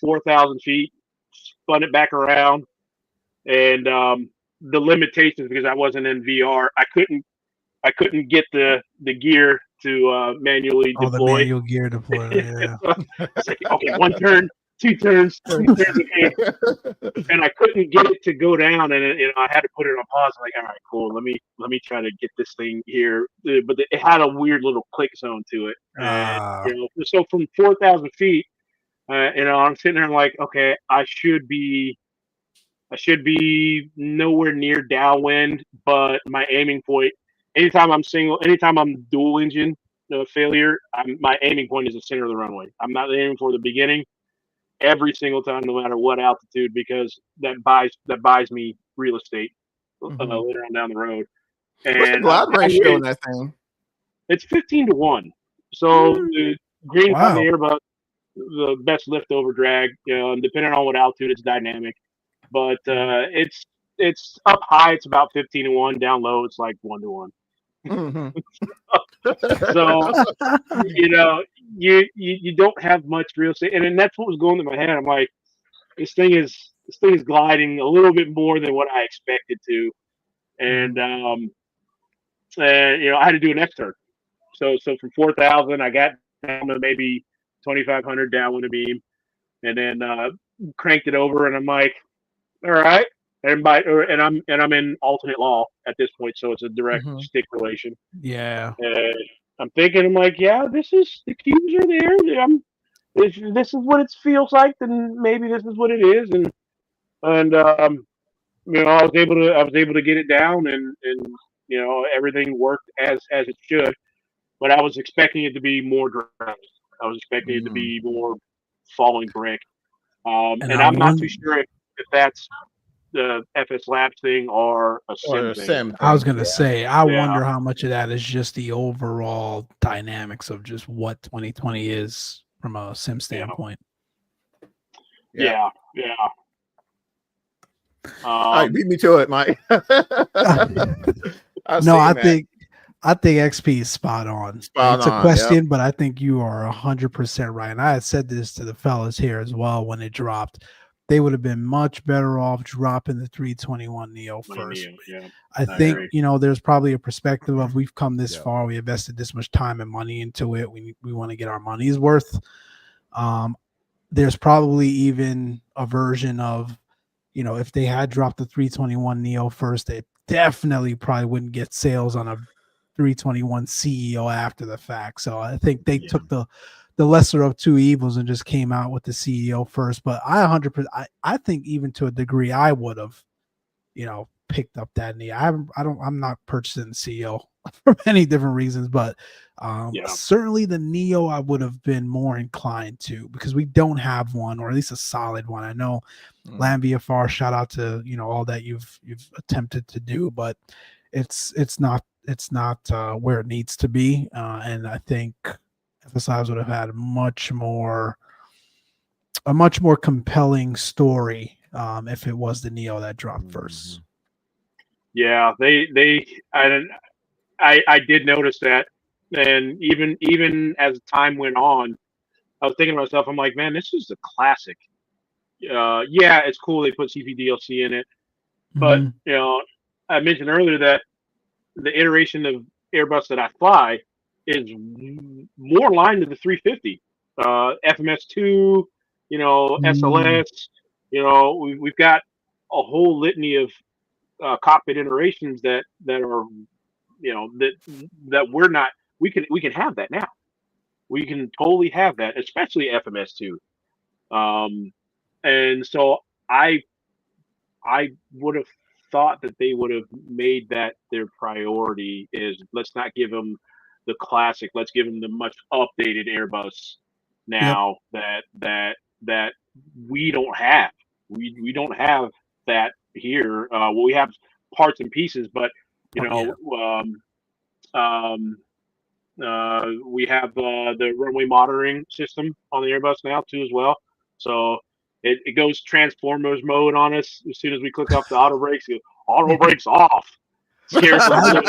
4,000 feet, spun it back around, and the limitations, because I wasn't in VR, I couldn't get the gear to manually deploy. The manual gear deploy. Yeah. Like, okay, 1 turn, 2 turns, 3 turns, and I couldn't get it to go down, and I had to put it on pause. I'm like, all right, cool. Let me try to get this thing here, but it had a weird little click zone to it. And, so from 4,000 feet, I'm sitting there, I'm like, okay, I should be nowhere near downwind, but my aiming point. Anytime I'm dual engine failure, my aiming point is the center of the runway. I'm not aiming for the beginning every single time, no matter what altitude, because that buys me real estate later on down the road. And what's the glide ratio in that thing? It's 15-1. So the green on the Airbus, the best lift over drag. And depending on what altitude, it's dynamic. But it's up high, it's about 15-1. Down low, it's like 1-1. Mm-hmm. So you don't have much real estate, and then that's what was going through my head. I'm like, this thing is gliding a little bit more than what I expected to, and I had to do an X turn. So from 4,000, I got down to maybe 2,500 downwind of beam, and then cranked it over, and I'm like, all right. And I'm in alternate law at this point, so it's a direct stick relation. Yeah. And I'm like, yeah, this is the cues are there. If this is what it feels like, then maybe this is what it is. And I was able to get it down, and everything worked as it should. But I was expecting it to be more direct. I was expecting it to be more falling brick. And I'm not too sure if that's the FS Labs thing or a sim thing. I was gonna say, I wonder how much of that is just the overall dynamics of just what 2020 is from a sim standpoint. Yeah. All right, beat me to it, Mike. No, I think XP is spot on. It's a question, but I think you are 100% right. And I had said this to the fellas here as well when it dropped. They would have been much better off dropping the 321 Neo first. I think, there's probably a perspective of we've come this far. We invested this much time and money into it. We want to get our money's worth. There's probably even a version of, if they had dropped the 321 Neo first, they definitely probably wouldn't get sales on a 321 CEO after the fact. So I think they took the lesser of two evils and just came out with the CEO first. But I think even to a degree I would have, picked up that Neo. I'm not purchasing the CEO for many different reasons, but certainly the Neo I would have been more inclined to, because we don't have one, or at least a solid one. I know Land VFR, shout out to all that you've attempted to do, but it's not where it needs to be, and I think FSIs would have had a much more compelling story if it was the Neo that dropped first. Yeah, I did notice that, and even as time went on, I was thinking to myself, I'm like, man, this is a classic. Yeah, it's cool they put CP in it, but I mentioned earlier that the iteration of Airbus that I fly is more aligned to the 350, FMS2, SLS. We've got a whole litany of cockpit iterations that are, that we're not. We can have that now. We can totally have that, especially FMS2. And so I would have thought that they would have made that their priority is, let's not give them the classic, let's give them the much updated Airbus now that we don't have. We don't have that here. Well, we have parts and pieces, but we have the runway monitoring system on the Airbus now too as well. So it goes Transformers mode on us as soon as we click off the auto brakes. Auto brakes off. Scares that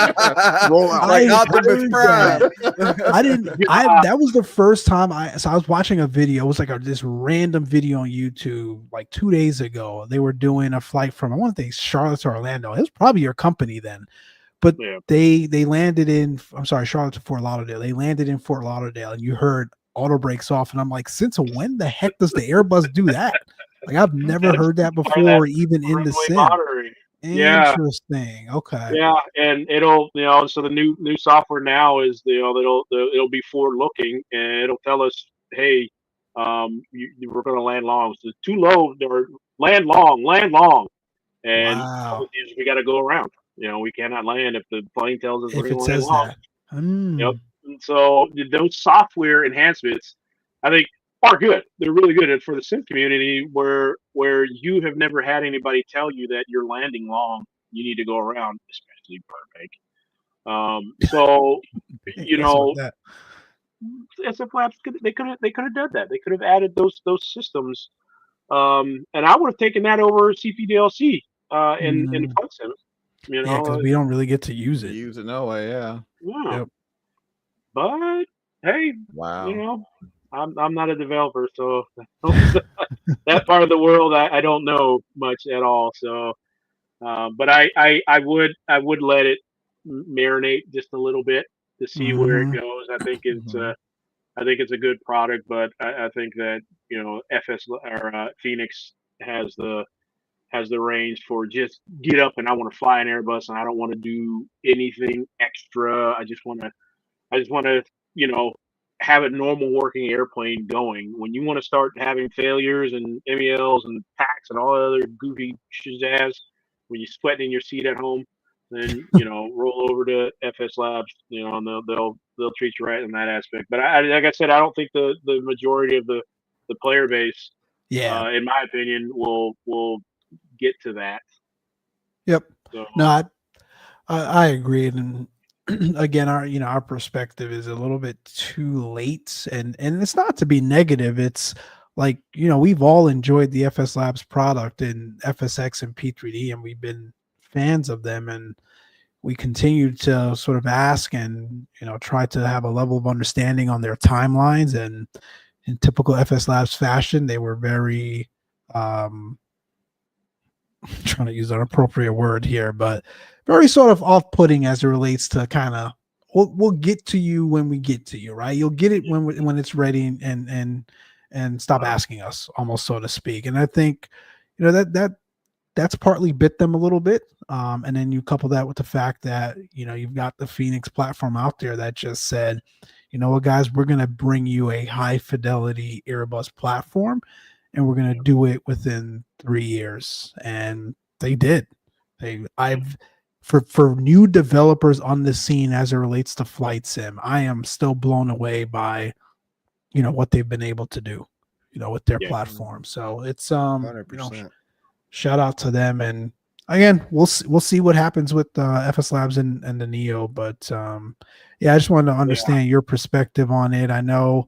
was the first time I was watching a video. It was like this random video on YouTube like 2 days ago. They were doing a flight from, I want to think, Charlotte to Orlando. It was probably your company then. But they landed in, Charlotte to Fort Lauderdale. They landed in Fort Lauderdale, and you heard auto brakes off. And I'm like, since when the heck does the Airbus do that? Like, I've never heard that before, even in the sim. Monitoring. Interesting. Okay. Yeah, and it'll, so the new software now is, it'll be forward looking, and it'll tell us, hey, we're going to land long. So it's too low, or land long, and we got to go around. We cannot land if the plane tells us we're going to land long. Yep. And so those software enhancements, I think, are good. They're really good. And for the sim community, where you have never had anybody tell you that you're landing long, you need to go around, especially Burbank. So SF Labs could have done that. They could have added those systems, and I would have taken that over CPDLC in the flight sim. You Yeah, because know, we don't really get to use it. Use it no way, yeah. yeah. Yep. But hey, Wow. you know, I'm not a developer, so that part of the world I don't know much at all. So, but I would let it marinate just a little bit to see where it Mm-hmm. goes. I think it's Mhm. a good product, but I think that FS or Phoenix has the range for just get up and I want to fly an Airbus and I don't want to do anything extra. I just want to, you know, have a normal working airplane going. When you want to start having failures and MELs and packs and all the other goofy shazazz, when you're sweating in your seat at home, then roll over to FS Labs, and they'll treat you right in that aspect. But like I said, I don't think the majority of the player base, Yeah. in my opinion, will get to that. Yep. So No, I agree, and again, our perspective is a little bit too late, and it's not to be negative. It's like we've all enjoyed the FS Labs product and FSX and P3D, and we've been fans of them, and we continue to sort of ask and try to have a level of understanding on their timelines. And in typical FS Labs fashion, they were very trying to use an appropriate word here, but very sort of off-putting as it relates to kind of we'll get to you when we get to you, right? You'll get it when it's ready, and stop asking us, almost, so to speak. And I think that's partly bit them a little bit. And then you couple that with the fact that you've got the Phoenix platform out there that just said, you know what, guys, we're going to bring you a high fidelity Airbus platform, and we're going to do it within 3 years. And they did. For new developers on the scene as it relates to flight sim, I am still blown away by what they've been able to do with their platform. So it's 100%. shout out to them. And again, we'll see what happens with FS Labs and the Neo. But yeah, I just wanted to understand your perspective on it. I know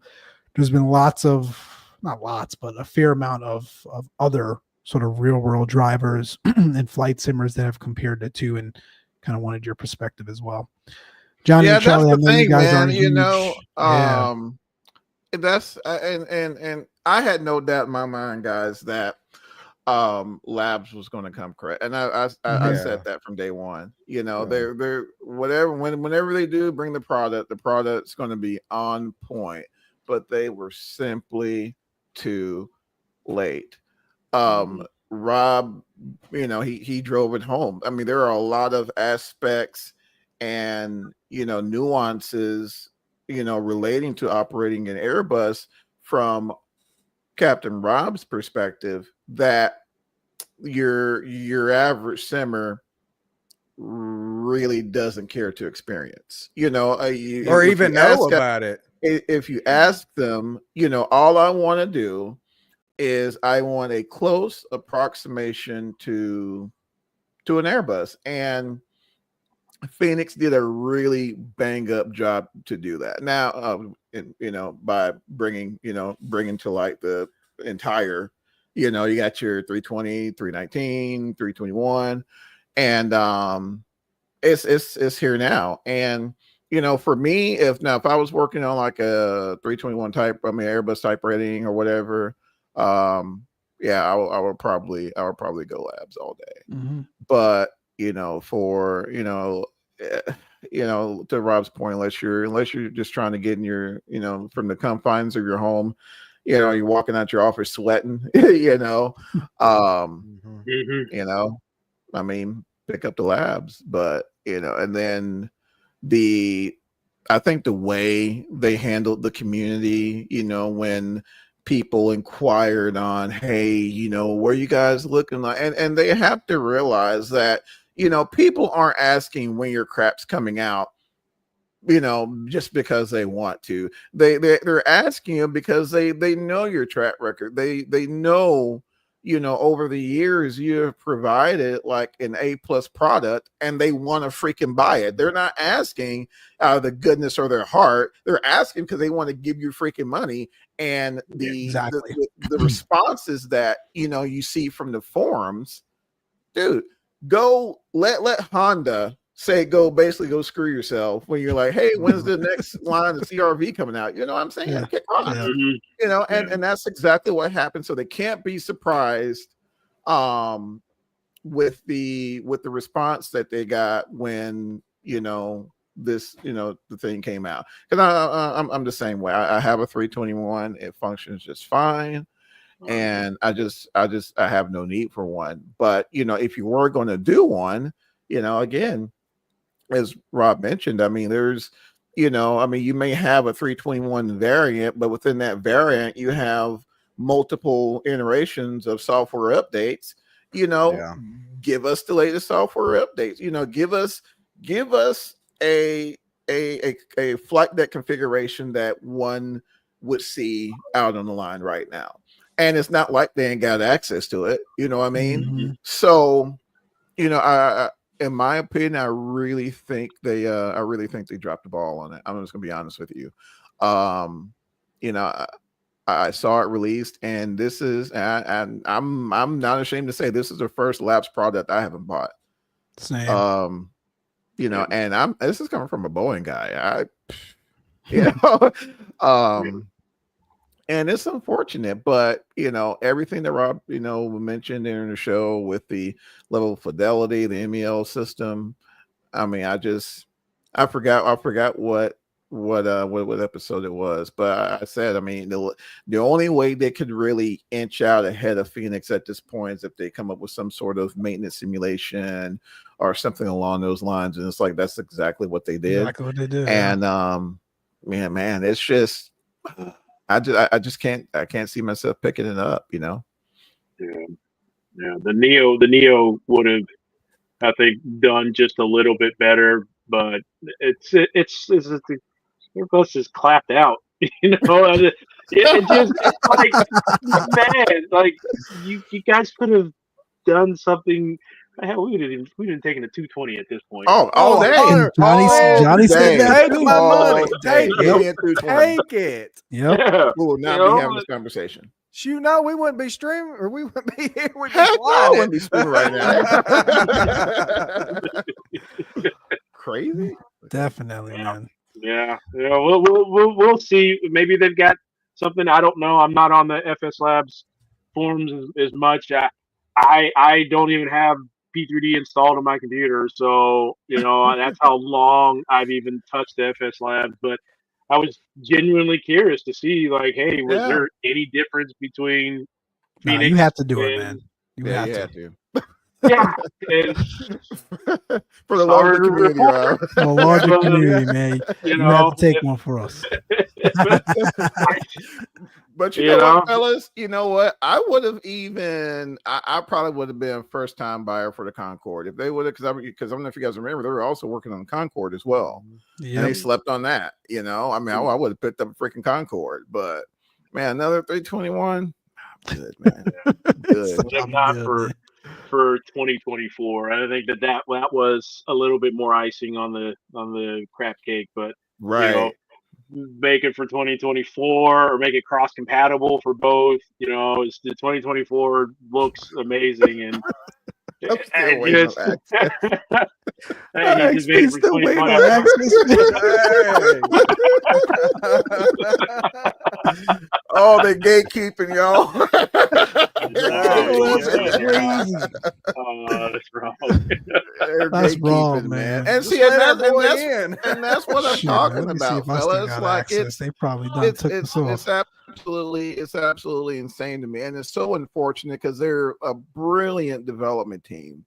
there's been not lots, but a fair amount of other sort of real world drivers and flight simmers that have compared the two, and kind of wanted your perspective as well. Johnny and Charlie, that's the thing, man. That's and I had no doubt in my mind, guys, that Labs was going to come correct, and I said that from day one. They're whenever they do bring the product's going to be on point, but they were simply too late. Rob, he drove it home. I mean, there are a lot of aspects and nuances relating to operating an Airbus from Captain Rob's perspective that your average simmer really doesn't care to experience, or even know about it. If you ask them, all I want to do is I want a close approximation to an Airbus, and Phoenix did a really bang up job to do that. Now, by bringing to light the entire, you got your 320, 319, 321, and it's here now. And for me, if I was working on like a 321 type, Airbus type rating or whatever, yeah, I would probably go Labs all day. Mm-hmm. But for to Rob's point, unless you're just trying to get in your from the confines of your home, you're walking out your office sweating, pick up the Labs. But and then I think the way they handled the community, when people inquired on, hey, where you guys looking like, and they have to realize that people aren't asking when your crap's coming out, just because they want to. They're asking you because they know your track record. They know over the years, you have provided like an A+ product, and they want to freaking buy it. They're not asking out of the goodness of their heart. They're asking because they want to give you freaking money. And the responses that you see from the forums, dude, go let Honda basically go screw yourself when you're like, hey, when's the next line of CRV coming out? You know what I'm saying? Yeah. Okay, and that's exactly what happened. So they can't be surprised with the response that they got when this the thing came out. Because I'm the same way. I have a 321. It functions just fine. And I have no need for one. But if you were going to do one, again, as Rob mentioned, I mean, there's you may have a 321 variant, but within that variant you have multiple iterations of software updates. Give us the latest software updates. Give us a flight deck configuration that one would see out on the line right now. And it's not like they ain't got access to it. You know what I mean? Mm-hmm. So, I in my opinion, I really think they dropped the ball on it. I'm just gonna be honest with you. I saw it released, and this is, and I'm not ashamed to say this is the first Labs product I haven't bought. Same. And this is coming from a Boeing guy. And it's unfortunate, but everything that Rob mentioned in the show with the level of fidelity, the MEL system. I mean, I forgot what episode it was, but I said, I mean, the only way they could really inch out ahead of Phoenix at this point is if they come up with some sort of maintenance simulation or something along those lines. And it's like, that's exactly what they did. Exactly what they did. And man, it's just, I can't see myself picking it up, Yeah. The Neo would have, I think, done just a little bit better, but it's Airbus is clapped out. It's like, man, like you guys could have done something. Hell, we didn't take a 220 at this point. Johnny said that. Take my money. Take it. Yep. Yeah. We will not be having this conversation. Shoot, no, we wouldn't be streaming, or we wouldn't be here. We'd I wouldn't be streaming right now. Crazy. Definitely, man. Yeah. We'll see. Maybe they've got something. I don't know. I'm not on the FS Labs forums as much. I don't even have P3D installed on my computer, so that's how long I've even touched the FS Labs. But I was genuinely curious to see, like, hey, was there any difference between Phoenix? You have to do it, man. You have to. Yeah. For the larger community, Rob. For the larger community, man. You have to take one for us. But you know what, fellas? You know what? I would have I probably would have been a first-time buyer for the Concorde if they would have, because I don't know if you guys remember, they were also working on the Concorde as well. Yep. And they slept on that. I mean, I would have picked up a freaking Concorde, but man, another 321. Good, man. Good. Not for 2024. I think that was a little bit more icing on the crap cake, but make it for 2024 or make it cross compatible for both. The 2024 looks amazing, and just made it for 2024. Oh, they gatekeeping, y'all. That's wrong. That's wrong, man. And see, and that's what I'm talking about, fellas. Like they probably done took this off. It's absolutely insane to me, and it's so unfortunate because they're a brilliant development team.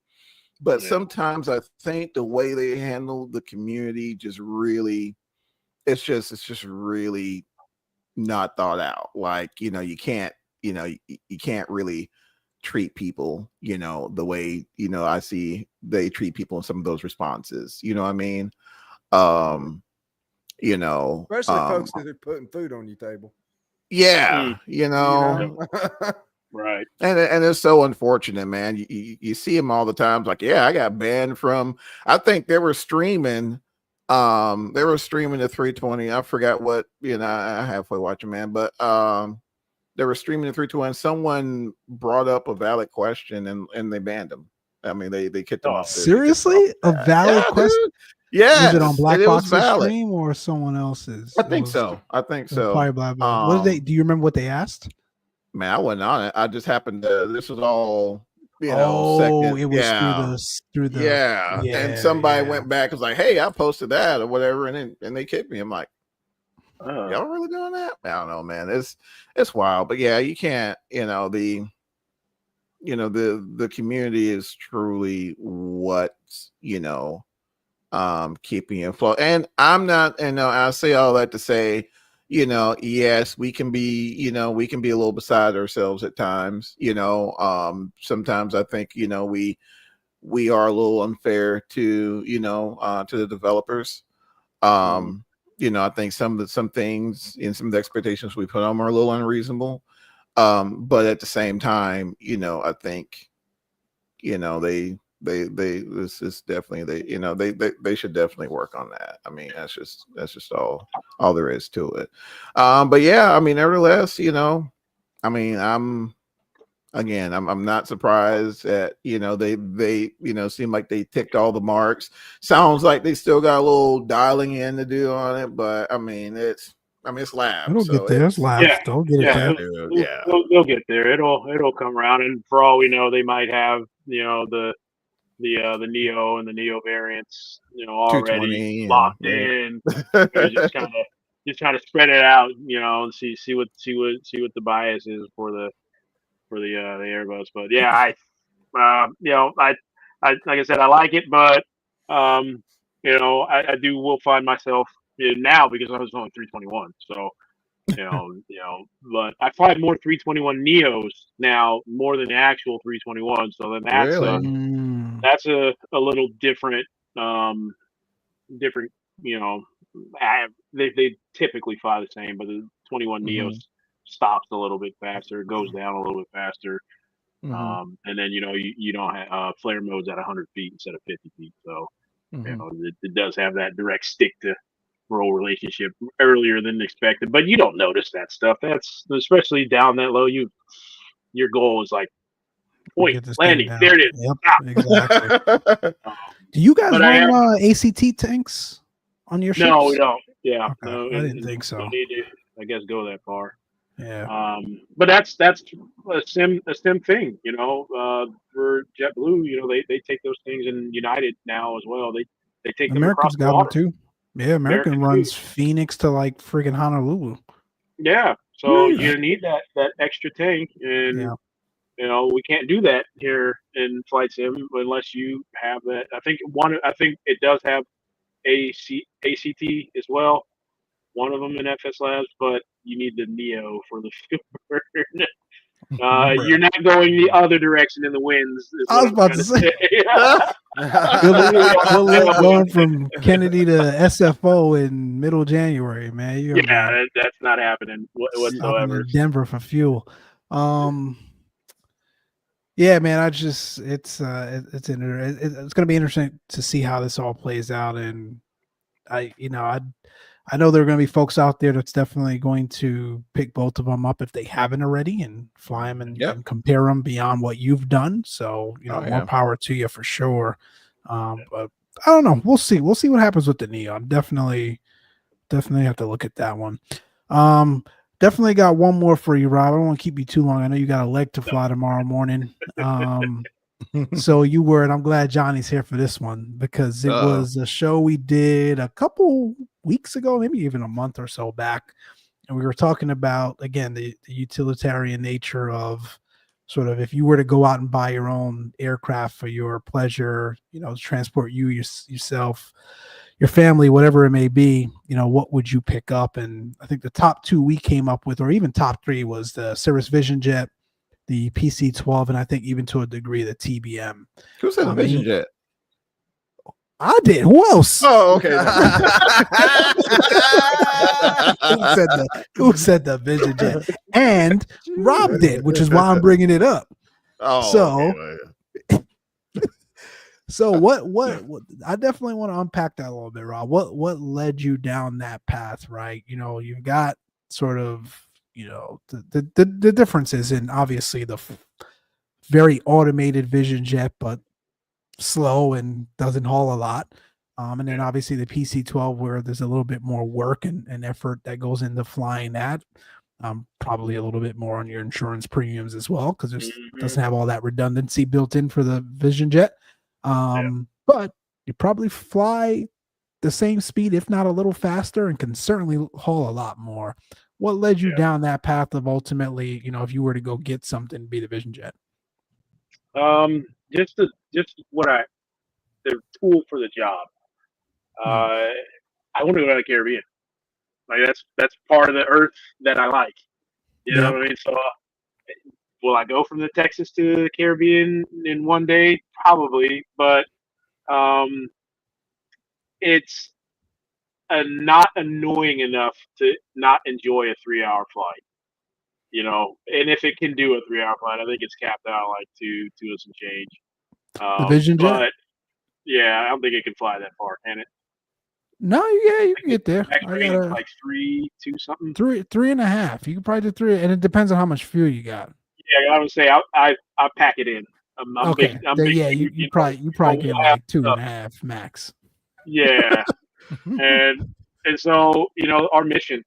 But sometimes I think the way they handle the community just really, it's just really not thought out. Like, you can't really treat people, the way, I see they treat people in some of those responses. You know what I mean? Especially folks that are putting food on your table. Yeah. Right. And it's so unfortunate, man. You see them all the time. Like, yeah, I got banned from. I think they were streaming. They were streaming the 320. I forgot what, I halfway watching, man, but they were streaming the 320. Someone brought up a valid question and they banned them. I mean, they kicked them off. Seriously, a valid question. Yeah, was it on Black Box's stream or someone else's? I think so. Probably Black Box. What did they? Do you remember what they asked? Man, I wasn't on it. I just happened to. This was all. Second. It was through the. Yeah. And somebody went back and was like, "Hey, I posted that or whatever," and they kicked me. I'm like, y'all really doing that? I don't know, man. It's wild, but yeah, you can't. The community is truly what keeping you afloat. And I'm not. I say all that to say, yes, we can be a little beside ourselves at times. Sometimes I think we are a little unfair to the developers. I think some things and some of the expectations we put on them are a little unreasonable. But at the same time, I think this is definitely they should definitely work on that. I mean, that's just all there is to it. But yeah, I mean, nevertheless, I mean, I'm not surprised that they seem like they ticked all the marks. Sounds like they still got a little dialing in to do on it, but I mean it's lab. It'll get there. It's lab. Yeah, They'll get it there. They'll get there. It'll come around, and for all we know, they might have the Neo and the Neo variants, already locked in. Just kind of spread it out, and see what the bias is for the Airbus. But yeah, I like I said, I like it, but I will find myself now because I was only 321, so. But I find more 321 Neos now more than the actual 321. So then that's a little different. They typically fly the same, but the 21 Neos stops a little bit faster, it goes down a little bit faster, and then you don't have flare modes at 100 feet instead of 50 feet. So it does have that direct stick to roll relationship earlier than expected, but you don't notice that stuff. That's especially down that low. Your goal is like point landing. There it is. Yep, exactly. Do you guys run ACT tanks on your ships? No, we don't. Yeah, okay. No, I didn't think so. Don't need to, I guess, go that far. Yeah. But that's a sim thing. For JetBlue, they take those things, and United now as well. They take them Americans across the got water. them too. Yeah, American runs Phoenix to like friggin' Honolulu. Yeah, so you need that extra tank, and we can't do that here in Flight Sim unless you have that. I think it does have ACT as well, one of them in FS Labs, but you need the Neo for the fuel burn. You're not going the other direction in the winds. I was about to say. Going from Kennedy to SFO in middle January, man. That's not happening whatsoever. In Denver for fuel. Yeah, man. It's going to be interesting to see how this all plays out, and I know there are going to be folks out there that's definitely going to pick both of them up if they haven't already and fly them and compare them beyond what you've done. So, more power to you for sure. But I don't know. We'll see. We'll see what happens with the Neo. Definitely have to look at that one. Definitely got one more for you, Rob. I don't want to keep you too long. I know you got a leg to fly tomorrow morning. So and I'm glad Johnny's here for this one because it was a show we did a couple weeks ago, maybe even a month or so back. And we were talking about, again, the utilitarian nature of sort of if you were to go out and buy your own aircraft for your pleasure, transport yourself, your family, whatever it may be, what would you pick up? And I think the top two we came up with, or even top three, was the Cirrus Vision Jet, the PC-12, and I think even to a degree the TBM. Who said the Vision Jet? I did. Who else? Oh, okay. Who said the Vision Jet? And Rob did, which is why I'm bringing it up. So what I definitely want to unpack that a little bit, Rob. What led you down that path, right? You've got sort of, the differences in obviously the very automated Vision Jet, but slow and doesn't haul a lot. And then obviously the PC-12, where there's a little bit more work and effort that goes into flying that. Probably a little bit more on your insurance premiums as well, because it doesn't have all that redundancy built in for the Vision Jet. But you probably fly the same speed, if not a little faster, and can certainly haul a lot more. What led you down that path of ultimately, if you were to go get something, be the Vision Jet? Just the tool for the job. I want to go to the Caribbean. Like that's part of the earth that I like. You know what I mean? So will I go from the Texas to the Caribbean in one day? Probably, but it's not annoying enough to not enjoy a 3-hour flight. And if it can do a 3-hour flight, I think it's capped out like two and some change. The Vision Jet? But yeah, I don't think it can fly that far, can it? No, you can get there. I got like 3, 2 something. 3.5. You can probably do 3, and it depends on how much fuel you got. Yeah, I would say I pack it in. I'm okay. big, you probably get like 2.5 max. Yeah, and so our mission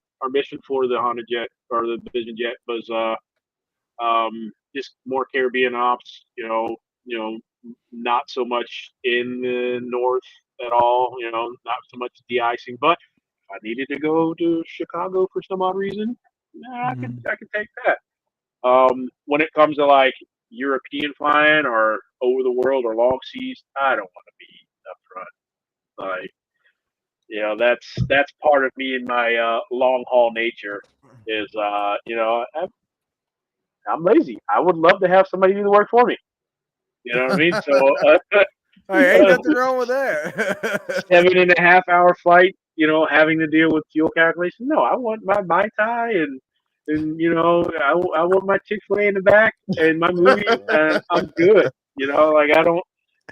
for the Honda Jet or the Vision Jet was just more Caribbean ops. Not so much in the north at all. Not so much de-icing. But if I needed to go to Chicago for some odd reason, I could take that. When it comes to like European flying or over the world or long seas, I don't want to be up front. Like, that's part of me in my long haul nature is, I'm lazy. I would love to have somebody do the work for me. You know what I mean? So, ain't nothing wrong with that. 7.5-hour flight, having to deal with fuel calculation. No, I want my Mai Tai and I want my Chick-fil-A in the back and my movie, and I'm good. Like I don't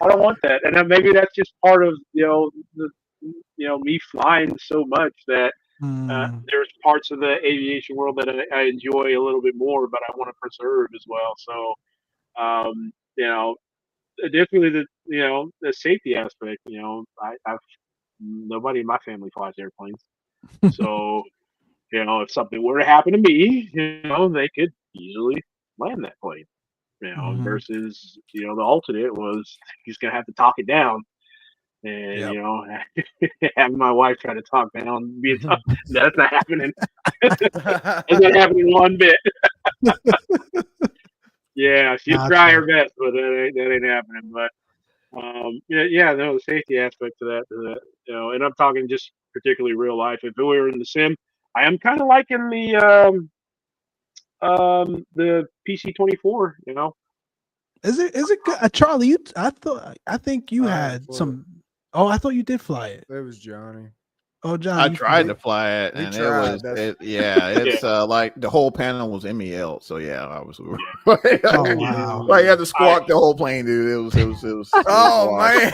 want that. And then maybe that's just part of me flying so much that there's parts of the aviation world that I enjoy a little bit more, but I want to preserve as well. So, definitely the safety aspect. I've nobody in my family flies airplanes, so. If something were to happen to me, they could easily land that plane. Versus the alternate was he's gonna have to talk it down, and having my wife try to talk down, that's not happening. It's not happening one bit. Yeah, she'd try her best, but that ain't happening. But the safety aspect to that, and I'm talking just particularly real life. If we were in the sim. I am kind of liking the PC-24. Is it good? Charlie? I think you had some. Oh, I thought you did fly it. It was Johnny. Oh, Johnny. I tried to fly it, and it's like the whole panel was MEL. So yeah, I was. Oh wow! Like you had to squawk the whole plane, dude. It was. Oh man!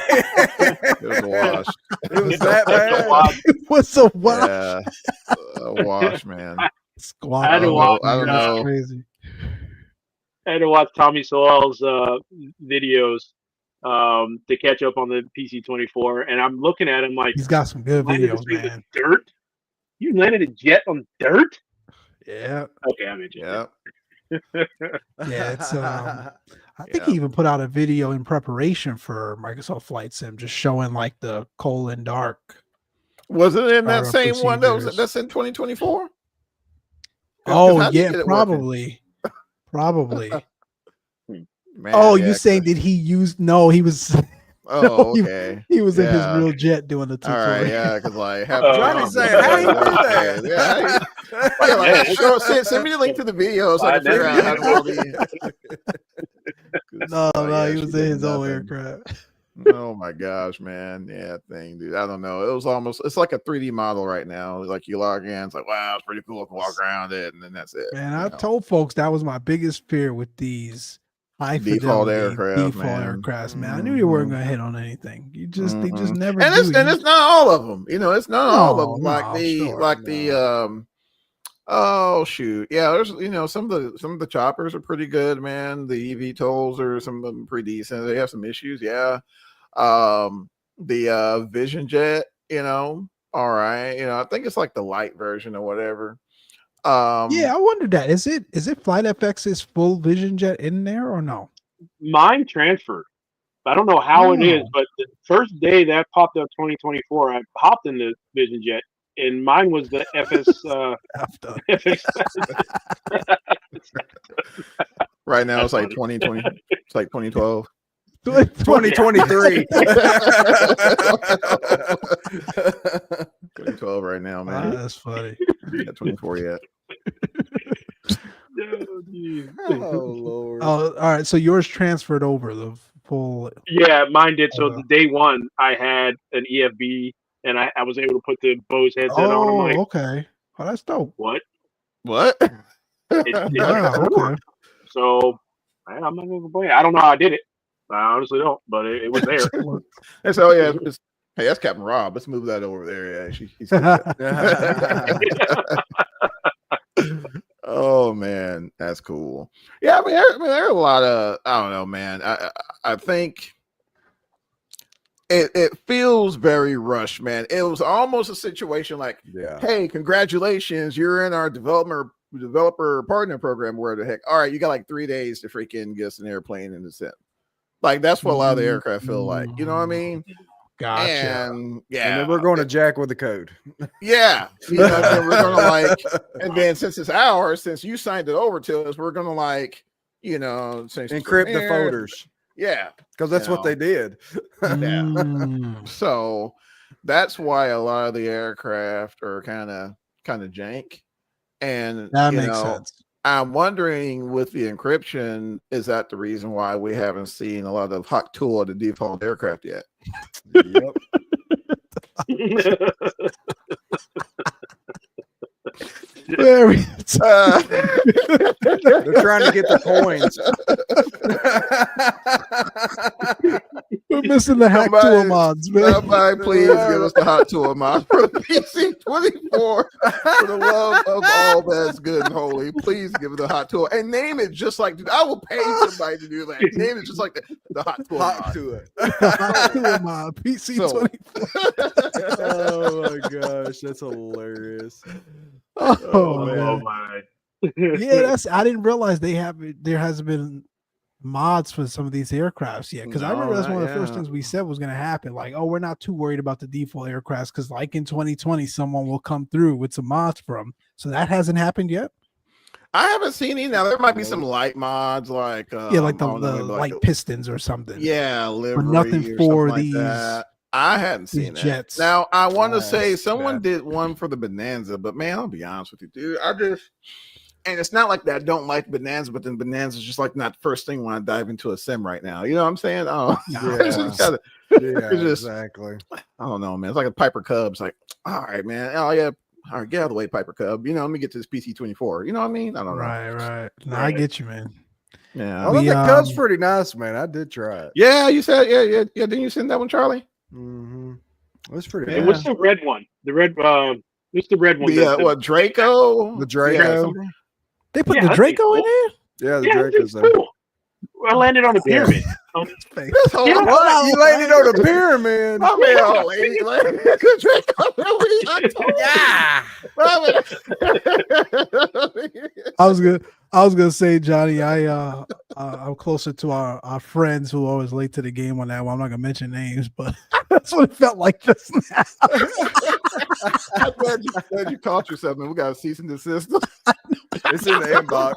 It was a wash. It was that bad. It was a wash. Yeah, a wash, man. Squawk. I don't know. Crazy. I had to watch Tommy Soel's videos to catch up on the PC-24, and I'm looking at him like he's got some good videos, man. Dirt? You landed a jet on dirt? Yeah. Okay, I'm in. Yeah. Yeah, it's I think he even put out a video in preparation for Microsoft Flight Sim, just showing like the cold and dark. Was it in that same one that's in 2024? Oh yeah, probably. Probably. Man, you saying did he use? No, he was. Oh, okay. He was in his real jet doing the tutorial. All right, yeah, because like Johnny saying, how you do that? Yeah, send me the link to the video so I can figure out how to do No, he was in his own aircraft. Oh my gosh, man. Yeah, thing, dude. I don't know. It's like a 3D model right now. Like you log in, it's like, wow, it's pretty cool. I can walk around it, and then that's it. Man, I told folks that was my biggest fear with these high default fidelity aircraft, aircrafts, man. I knew you weren't gonna hit on anything. They just never and do. It's not all of them. It's not all of them. Oh shoot, yeah. There's some of the choppers are pretty good, man. The eVTOLs are some of them pretty decent. They have some issues, yeah. The Vision Jet, all right. I think it's like the light version or whatever. Yeah, I wondered that. Is it Flight FX's full Vision Jet in there or no? Mine transferred. I don't know how it is, but the first day that popped up 2024, I hopped in the Vision Jet, and mine was the FS. FX. Right now, it's like 2020. It's like 2012. 2023. 2012 right now, man. That's funny. Not 24 yet. Oh Lord. Oh, all right. So yours transferred over the full. Yeah, mine did. So the day one, I had an EFB, and I was able to put the Bose headset on. I'm like, okay. Oh, that's dope. What? Wow, okay. So I'm not gonna complain. I don't know how I did it. I honestly don't, but it was there. And so yeah, hey, that's Captain Rob. Let's move that over there. Yeah, he's Oh man, that's cool. Yeah, I mean, there are a lot of, I don't know, man. I think it feels very rushed, man. It was almost a situation like, hey, congratulations, you're in our developer partner program. Where the heck? All right, you got like 3 days to freaking get us an airplane in the sim. Like that's what a lot of the aircraft feel like. You know what I mean? Gotcha. And then we're going to jack with the code. Yeah. And then we're gonna and then since it's ours, since you signed it over to us, we're gonna encrypt the folders. Yeah. Because that's what they did. Yeah. So that's why a lot of the aircraft are kind of jank. And that makes sense. I'm wondering with the encryption, is that the reason why we haven't seen a lot of hot tool of the default aircraft yet? Yep. They're trying to get the coins. We're missing the hack tool mods, man. Somebody please give us the hot tool mods for the PC-24. For the love of all that's good and holy, please give it the hot tool and name it just like, dude, I will pay somebody to do that. Name it just like the hot tool mod. Hot tool mod, PC-24. Oh my gosh, that's hilarious. Oh my. Yeah, I didn't realize there hasn't been mods for some of these aircrafts yet, because I remember that's one of the first things we said was going to happen, like, oh, we're not too worried about the default aircrafts because like in 2020 someone will come through with some mods for them. So that hasn't happened yet. I haven't seen any. Now there might be some light mods like like the light pistons or something, livery, but nothing for these like I hadn't seen jets. Now I want to say someone did one for the Bonanza, but man, I'll be honest with you, dude. And it's not like that I don't like Bonanza, but then Bonanza is just like not the first thing when I dive into a sim right now. You know what I'm saying? Oh, exactly. I don't know, man. It's like a Piper Cub. It's like, all right, man. Oh yeah, all right, get out of the way, Piper Cub. Let me get to this PC-24. You know what I mean? I don't know. Right. No, I get you, man. Yeah, I think the Cub's pretty nice, man. I did try it. Yeah, you said, yeah. Didn't you send that one, Charlie? Mm-hmm. It was pretty. It was the red one. The red. It's the red one. What Draco? The Draco. Yeah, they put the Draco in there. Yeah, the Draco's there. Cool. I landed on a pyramid. You landed on a pyramid. I mean, yeah. I was gonna say, Johnny, I'm closer to our friends who are always late to the game on that one. I'm not gonna mention names, but that's what it felt like just now. I'm glad you caught yourself, man. We got a cease and desist. It's in the inbox.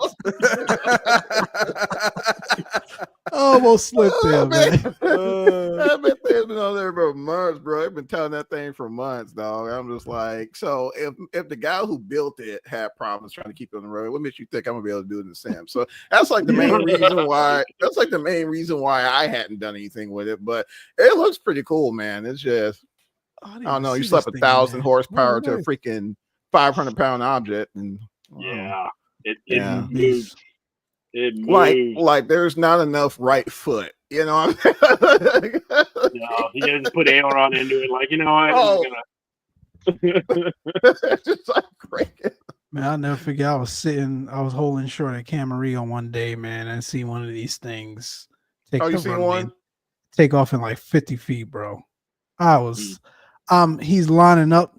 Almost slipped there, man. I bet they've been on there for months, bro. They've been telling that thing for months, dog. I'm just like, so if the guy who built it had problems trying to keep it on the road, what makes you think I'm gonna be able to do it in the sim? So that's like the main reason why. That's like the main reason why I hadn't done anything with it. But it looks pretty cool, man. It's just I don't know. You slept 1,000 horsepower to a freaking 500-pound object, and it moves. It moves. Like there's not enough right foot, you know. No, he just put aileron into it. Like, you know what? It's just like cranking. Man, I'll never forget. I was holding short at Camarillo one day, man, and see one of these things take off in like 50 feet, bro. I was, he's lining up,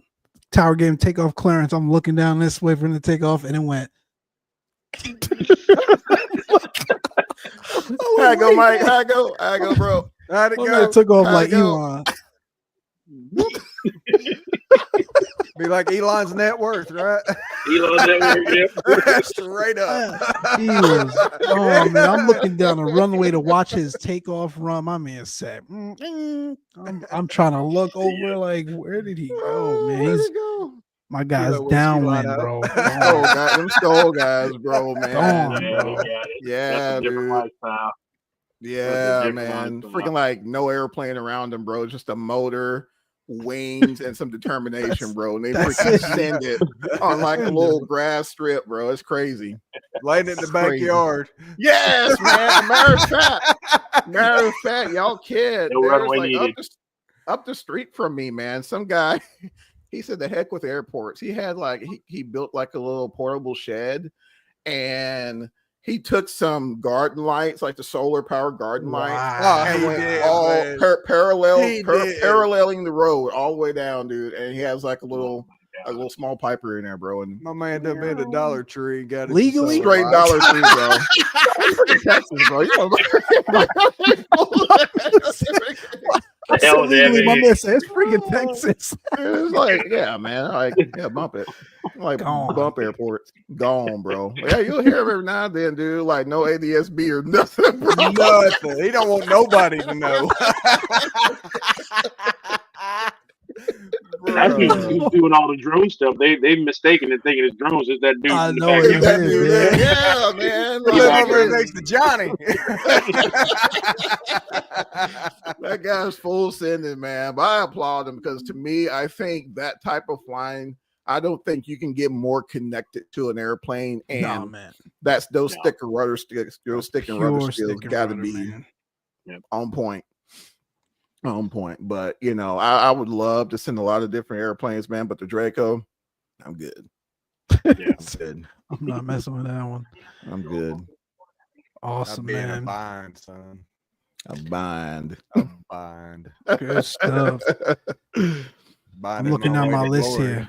tower game takeoff clearance. I'm looking down this way for him to take off, and it went. How I go, Mike? How I go, bro? How'd it go? Took off like Elon. Be like Elon's net worth, right? Elon's net worth, yeah. Straight up. He was, oh man, I'm looking down the runway to watch his takeoff run. My man said, I'm trying to look over, like, where did he go, man? My guy's downwind, bro. Them skull guys, bro, man. Yeah, dude. Lifestyle. Yeah, man. Freaking like no airplane around them, bro. Just a motor, wings, and some determination, bro. And they freaking send it on like a little grass strip, bro. It's crazy. Laying in the backyard. Yes, man. Matter of fact, y'all kid. No runway needed. Up the street from me, man. Some guy. He said the heck with airports. He had like he built like a little portable shed, and he took some garden lights, like the solar power garden lights, and went paralleling the road all the way down, dude. And he has like a little small piper in there, bro. And my man done been to Dollar Tree and got it legally straight Dollar Tree, bro. Texas, bro. Legally, my man says, it's freaking Texas. It's like, yeah, man. Like, yeah, bump it. Like, bump airports. Gone, bro. Yeah, you'll hear him every now and then, dude. Like, no ADSB or nothing, bro. Nothing. He don't want nobody to know. That's who's doing all the drone stuff. They mistaken and thinking it's drones. It's that dude. I in the know back. that dude. Yeah, man. He's over next to Johnny. That guy's full sending, man. But I applaud him because to me, I think that type of flying, I don't think you can get more connected to an airplane. And that's those stick and rudder skills. Those stick and rudder skills got to be on point. On point. But you know, I would love to send a lot of different airplanes, man. But the Draco, I'm good. Yeah, I'm good. I'm not messing with that one. I'm good. Awesome, man. A bind, son. A bind. Good stuff. I'm looking at my list here.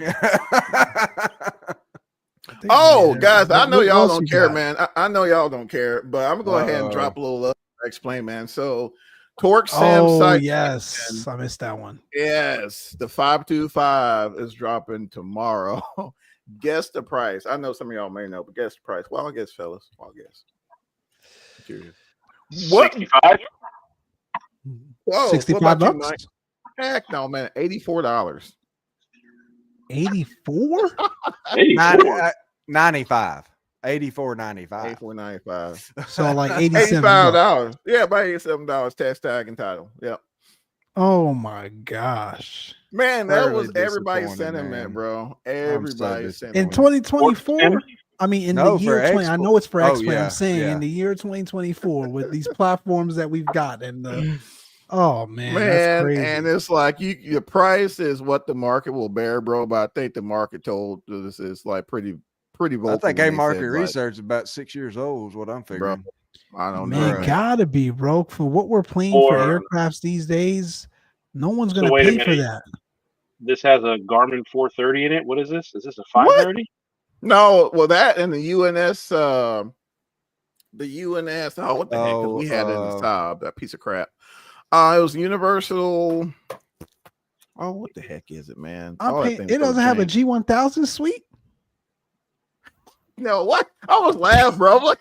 Oh, guys, I know y'all don't care, man. I know y'all don't care, but I'm gonna go ahead and drop a little explain, man. So Torque Sim site. Yes, I missed that one. Yes, the 525 is dropping tomorrow. Guess the price. I know some of y'all may know, but guess the price. Well, I guess, fellas. I'll guess. Curious. What? 65? Whoa, $65? Heck no, man. $84. 84? 95. $84.95. $84.95. So like $87. $85. Yeah, about $87 tax tag and title. Yep. Oh my gosh. Man, that was everybody's sentiment, bro. Everybody's sentiment. In 2024, I mean, in the year 20, I know it's for X, but I'm saying in the year 2024 with these platforms that we've got and the that's crazy. And it's like your price is what the market will bear, bro. But I think the market told this is like pretty vocal. I think market research is about 6 years old is what I'm figuring. Bro, I don't know. Man, gotta be, bro. For what we're playing for aircrafts these days, no one's gonna pay for that. This has a Garmin 430 in it. What is this? Is this a 530? No, well, that and the UNS, what the heck? Because we had it in the top, that piece of crap. It was Universal. Oh, what the heck is it, man? It doesn't have a G1000 suite. No, what? I was laughing, bro.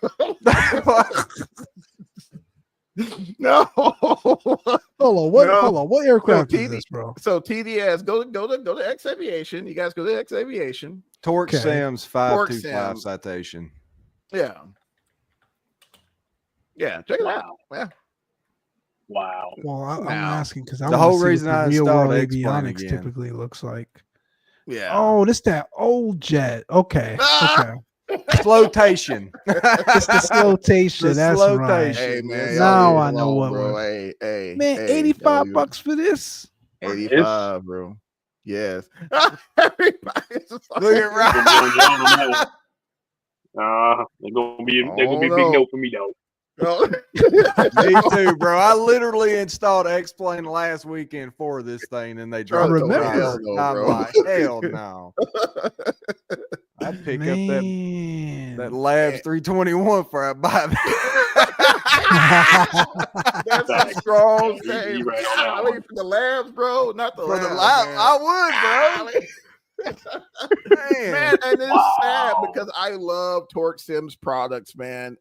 No. Hold on, what? No. Hold on, what aircraft is this, bro? So TDS, go to X Aviation. You guys go to X Aviation. Torque Okay. Sims Torque 525 Sims. citation. Yeah. Yeah, check it out. Wow. Yeah. Wow. Well, I'm Now, asking because I the want whole to see reason what I the real installed world X-Plane avionics again. typically looks like. Yeah. Oh, this that old jet. Okay. Ah! Okay. Flotation. It's the flotation. The That's right. Hey man, Yes, y'all Now leave it I know alone, what bro. was. Hey, Man, y'all leave it- $85 for this. 85, bro. Yes. Everybody's Look like, at Rob. They're gonna be a big no. no for me though. Oh. Me too, bro. I literally installed X-Plane last weekend for this thing, and they dropped the remember. price. Hell no, I'm bro. like, hell no. I'd pick up that Labs 321 for a buy. That's a strong Yeah, thing. you right on that I one. mean, for the Labs, bro, not the For the Labs, man. I would, bro. Man, and it's sad Wow. because I love Torque Sims products, man.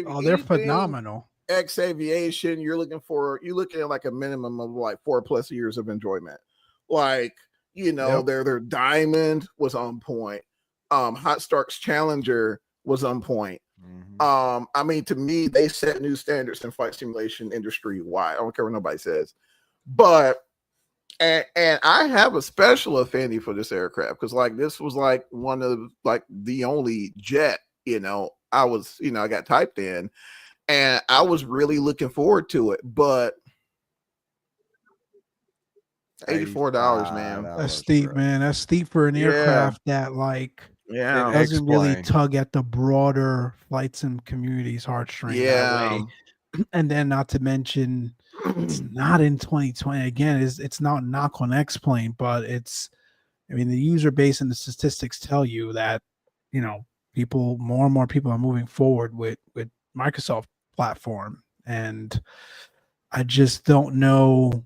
Oh, they're phenomenal. X Aviation, you're looking at like a minimum of like 4+ years of enjoyment. Like, Yep. their Diamond was on point. Hot Stark's Challenger was on point. Mhm. I mean, to me, they set new standards in flight simulation industry wide. I don't care what nobody says. But and I have a special affinity for this aircraft because like this was like one of like the only jet, I got typed in, and I was really looking forward to it. But $84, man. That's steep, man. That's steep for an aircraft that like Yeah. doesn't really X-Plane. tug at the broader flight sim community's heartstring that way. And then not to mention it's not in 2020 again. It's not knock on X-Plane, but the user base and the statistics tell you that more and more people are moving forward with Microsoft platform, and I just don't know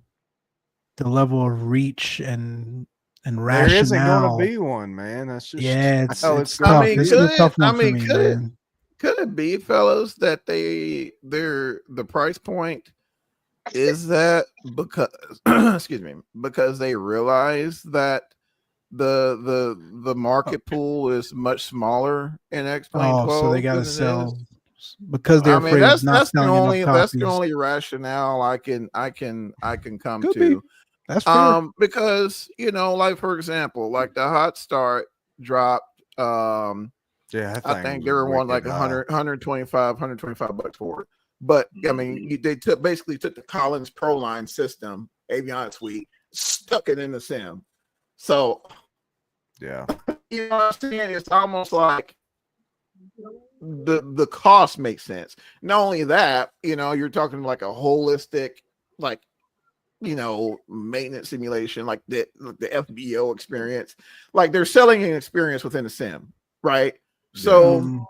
the level of reach and rationale. There isn't going to be one, man. That's just it's it's tough. gonna It's be. a tough one for me, man. Could it be, fellas, that the price point is that because excuse me, because they realize that the market pool is much smaller in X-Plane 12. So they got to sell because they're afraid of not selling enough copies. That's the only rationale I can come Could to. be. That's fair. Because like for example, like the Hot Start dropped. I think they were one like 100, 125 $125 for it. But I mean, they basically took the Collins Pro Line system, avionics suite, stuck it in the sim. So yeah, you know what I'm saying? It's almost like the cost makes sense. Not only that, you're talking like a holistic, like maintenance simulation, like the FBO experience. Like they're selling an experience within a sim, right? So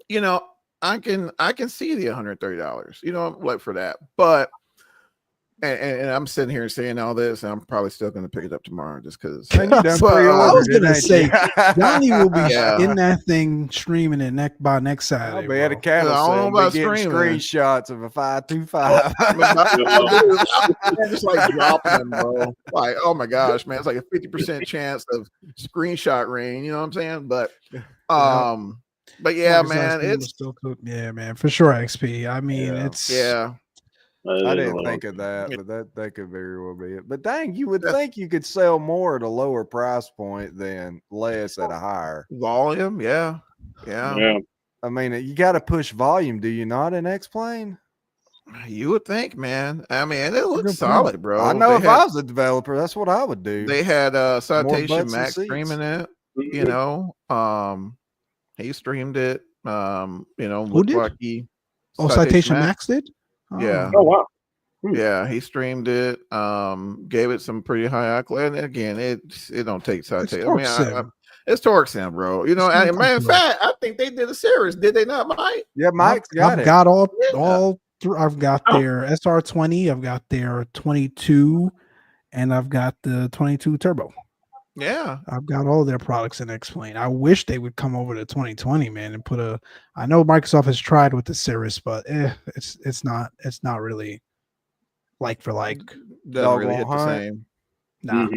I can see the $130, like for that. But and I'm sitting here saying all this, and I'm probably still going to pick it up tomorrow just because. I was going to say, Johnny will be in that thing streaming it neck by neck Saturday. I'll be at a cattle sale. Be getting screenshots of a 525. Just like dropping them, bro. Like, oh my gosh, man, it's like a 50% chance of screenshot rain. You know what I'm saying? But yeah, man, it's still cool. Yeah, man, for sure. XP. I mean, it's I didn't think of that, but that could very well be it. But dang, you would think you could sell more at a lower price point than less at a higher volume. Yeah. I mean, you got to push volume, do you not, in X-Plane? You would think, man. I mean, it looks solid, bro. I know I was a developer, that's what I would do. They had Citation Max streaming it. He streamed it. Who did? Like Citation Max did? Yeah. Oh wow. Yeah, he streamed it. Gave it some pretty high accolade. And again, it don't take citation. It's Torque Sim, bro. And man, in fact, I think they did a series. Did they not, Mike? Yeah, Mike's got it. I've got all I've got their SR20, I've got their 22, and I've got the 22 turbo. Yeah, I've got all their products in X-Plane. I wish they would come over to 2020, man, and put a. I know Microsoft has tried with the Cirrus, but it's not really like for like. doesn't really hit the same. Nah,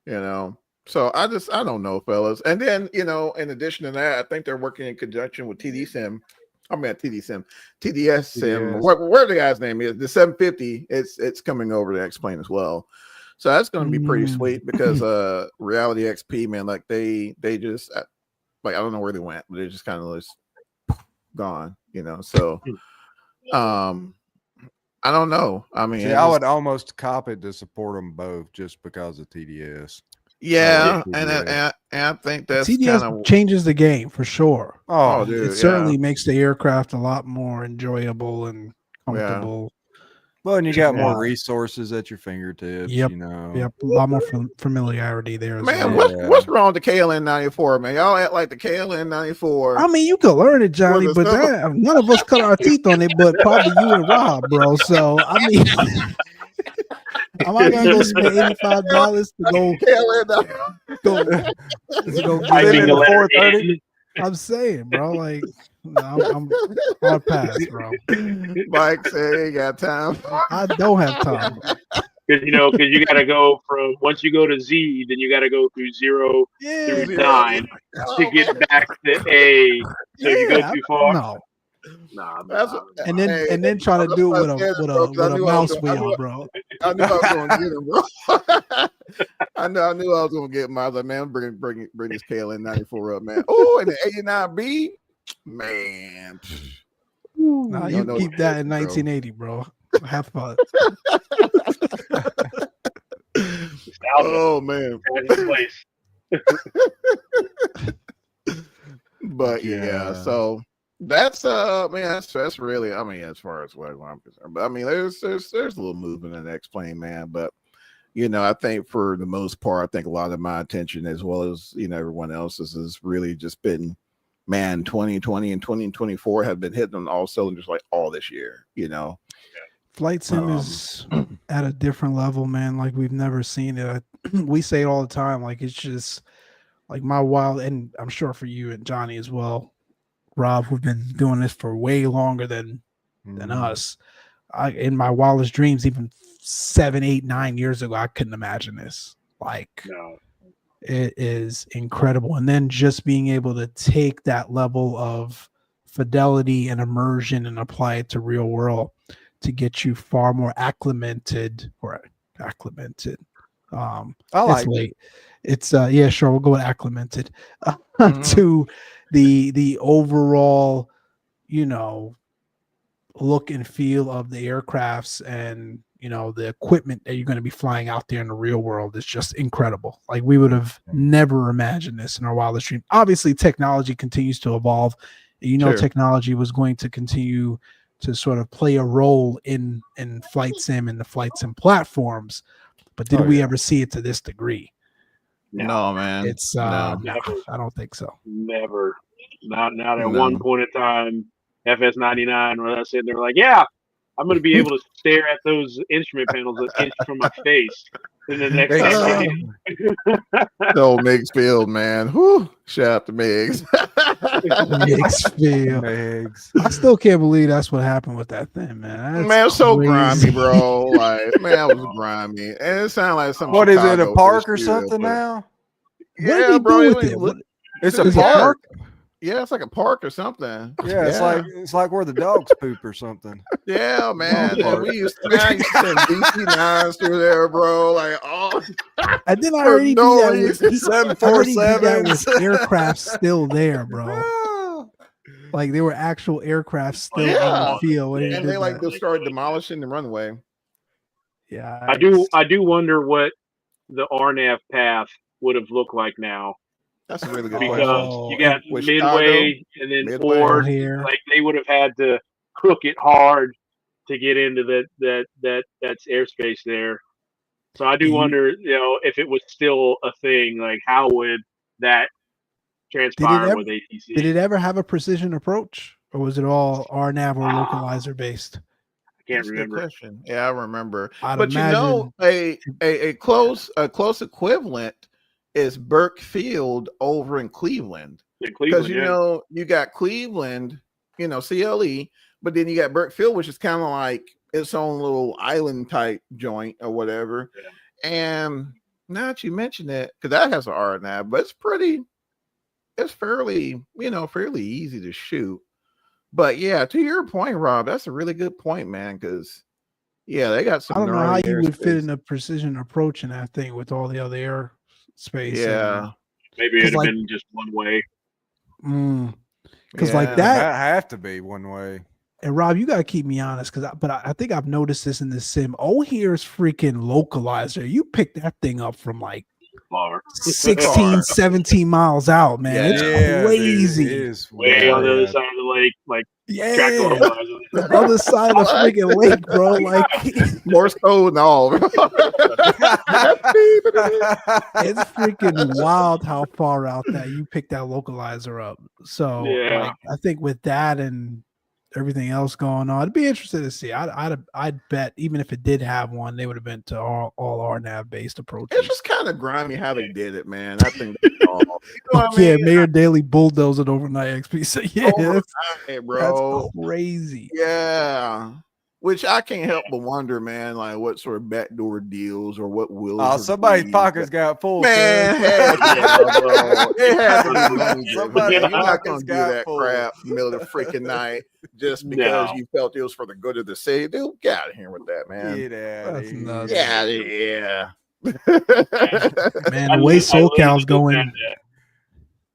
Yeah, So I don't know, fellas. And then in addition to that, I think they're working in conjunction with TD Sim. I mean, TDS Sim. Where the guy's name is, the 750. It's coming over to X-Plane as well. So that's going to be pretty sweet because Reality XP, man, like they just like I don't know where they went, but they're just kind of just gone, So I don't know. I mean, I would almost cop it to support them both just because of TDS. Yeah, and I think that's TDS kind of changes the game for sure. Oh, dude, it certainly makes the aircraft a lot more enjoyable and comfortable. Well, and you got more resources at your fingertips. Yep, a lot more familiarity there. As man, well. what's wrong with the KLN 94, man? Y'all act like the KLN 94. I mean, you could learn it, Johnny, but none of us cut our teeth on it, but probably you and Rob, bro. So I mean. Am I gonna go spend $85 to go get it at 430? I'm saying, bro, like I'm hard pass, bro. Mike said he ain't got time. I don't have time. Because you got to go from once you go to Z, then you got to go through 0 through 9 to get back to A. So you go too far. No. And then trying to do it with a mouse wheel, bro. I knew I was going to get him, bro. I knew I was going to get him. I was like, man, bring this KLN 94 up, man. Oh, and the 89B, man. Nah, you keep that in 1980, bro. Have fun. Oh man. But yeah, so that's man, that's really, I mean, as far as what I'm concerned, but I mean, there's a little movement in X-Plane, man. But I think for the most part, I think a lot of my attention, as well as everyone else's, has really just been, man, 2020 and 2024 have been hitting on all cylinders like all this year. Flight sim is at a different level, man. Like we've never seen it. We say it all the time. Like it's just like my wild, and I'm sure for you and Johnny as well, Rob, who've been doing this for way longer than us. In my wildest dreams, even 7, 8, 9 years ago, I couldn't imagine this. Like it is incredible. And then just being able to take that level of fidelity and immersion and apply it to real world to get you far more acclimated. I like late. It's yeah, sure, we'll go with acclimated to the overall, look and feel of the aircrafts and the equipment that you're going to be flying out there in the real world is just incredible. Like we would have never imagined this in our wildest dream. Obviously, technology continues to evolve. Technology was going to continue to sort of play a role in flight sim and the flight sim platforms, but did we ever see it to this degree? No, man. It's I don't think so. Never. Not at one point in time. FS99, where I said they're like, yeah, I'm going to be able to stare at those instrument panels an inch from my face in the next time. No, Meigs Field, man. Whew. Shout out to Meigs. Meigs Field. Meigs. I still can't believe that's what happened with that thing, man. Man, it's so grimy, bro. Like, man, that was grimy. And it sounded like something. What is it, a park or something now? Yeah, bro. It's a park. Yeah, it's like a park or something. Yeah, it's like where the dogs poop or something. Yeah, man. And we used to send DC9s through there, bro. Like, and then I already do that with 747 aircraft still there, bro. Like there were actual aircraft still on the field, and they like just started demolishing the runway. Yeah, I do wonder what the RNAV path would have looked like now. That's a really good because question. You got Midway and then Ford. Here. Like they would have had to cook it hard to get into that airspace there. So I do wonder, if it was still a thing, like how would that transpire with ATC? Did it ever have a precision approach, or was it all RNAV or localizer based? can't remember. Good question. Yeah, I remember. I'd But you know, a close equivalent is Burke Field over in Cleveland. Because you know, you got Cleveland, you know, CLE, but then you got Burke Field, which is kind of like its own little island type joint or whatever. Yeah. And now that you mention it, because that has an RNAV, but it's fairly, you know, fairly easy to shoot. But yeah, to your point, Rob, that's a really good point, man. Because yeah, they got some. I don't know how you would fit in a precision approach in that thing with all the other air space. Yeah, maybe it'd have been just one way. Because like that have to be one way. And Rob, you gotta keep me honest, but I think I've noticed this in the sim. O'Hare's freaking localizer. You picked that thing up from like 16, 17 miles out, man. It's crazy. Dude, it is way on the other side of the lake, like the other side of the freaking lake, bro. Like Morse code and all. It's freaking wild how far out that you picked that localizer up. So like, I think with that and everything else going on, I'd be interested to see. I'd bet even if it did have one, they would have been to all RNAV based approaches. It's just kind of grimy how they did it, man. I think that's all. You know yeah, Mayor Daley bulldozed it overnight XP. So yeah, overnight, bro, that's crazy. Yeah. Which I can't help but wonder, man, like what sort of backdoor deals or what will. Oh, somebody's pockets got full. Man, it had to be. You're not gonna do that crap in the middle of the freaking night just because you felt it was for the good of the city. Dude, get out of here with that, man. Get out of here. Yeah. Man, the way SoCal's going.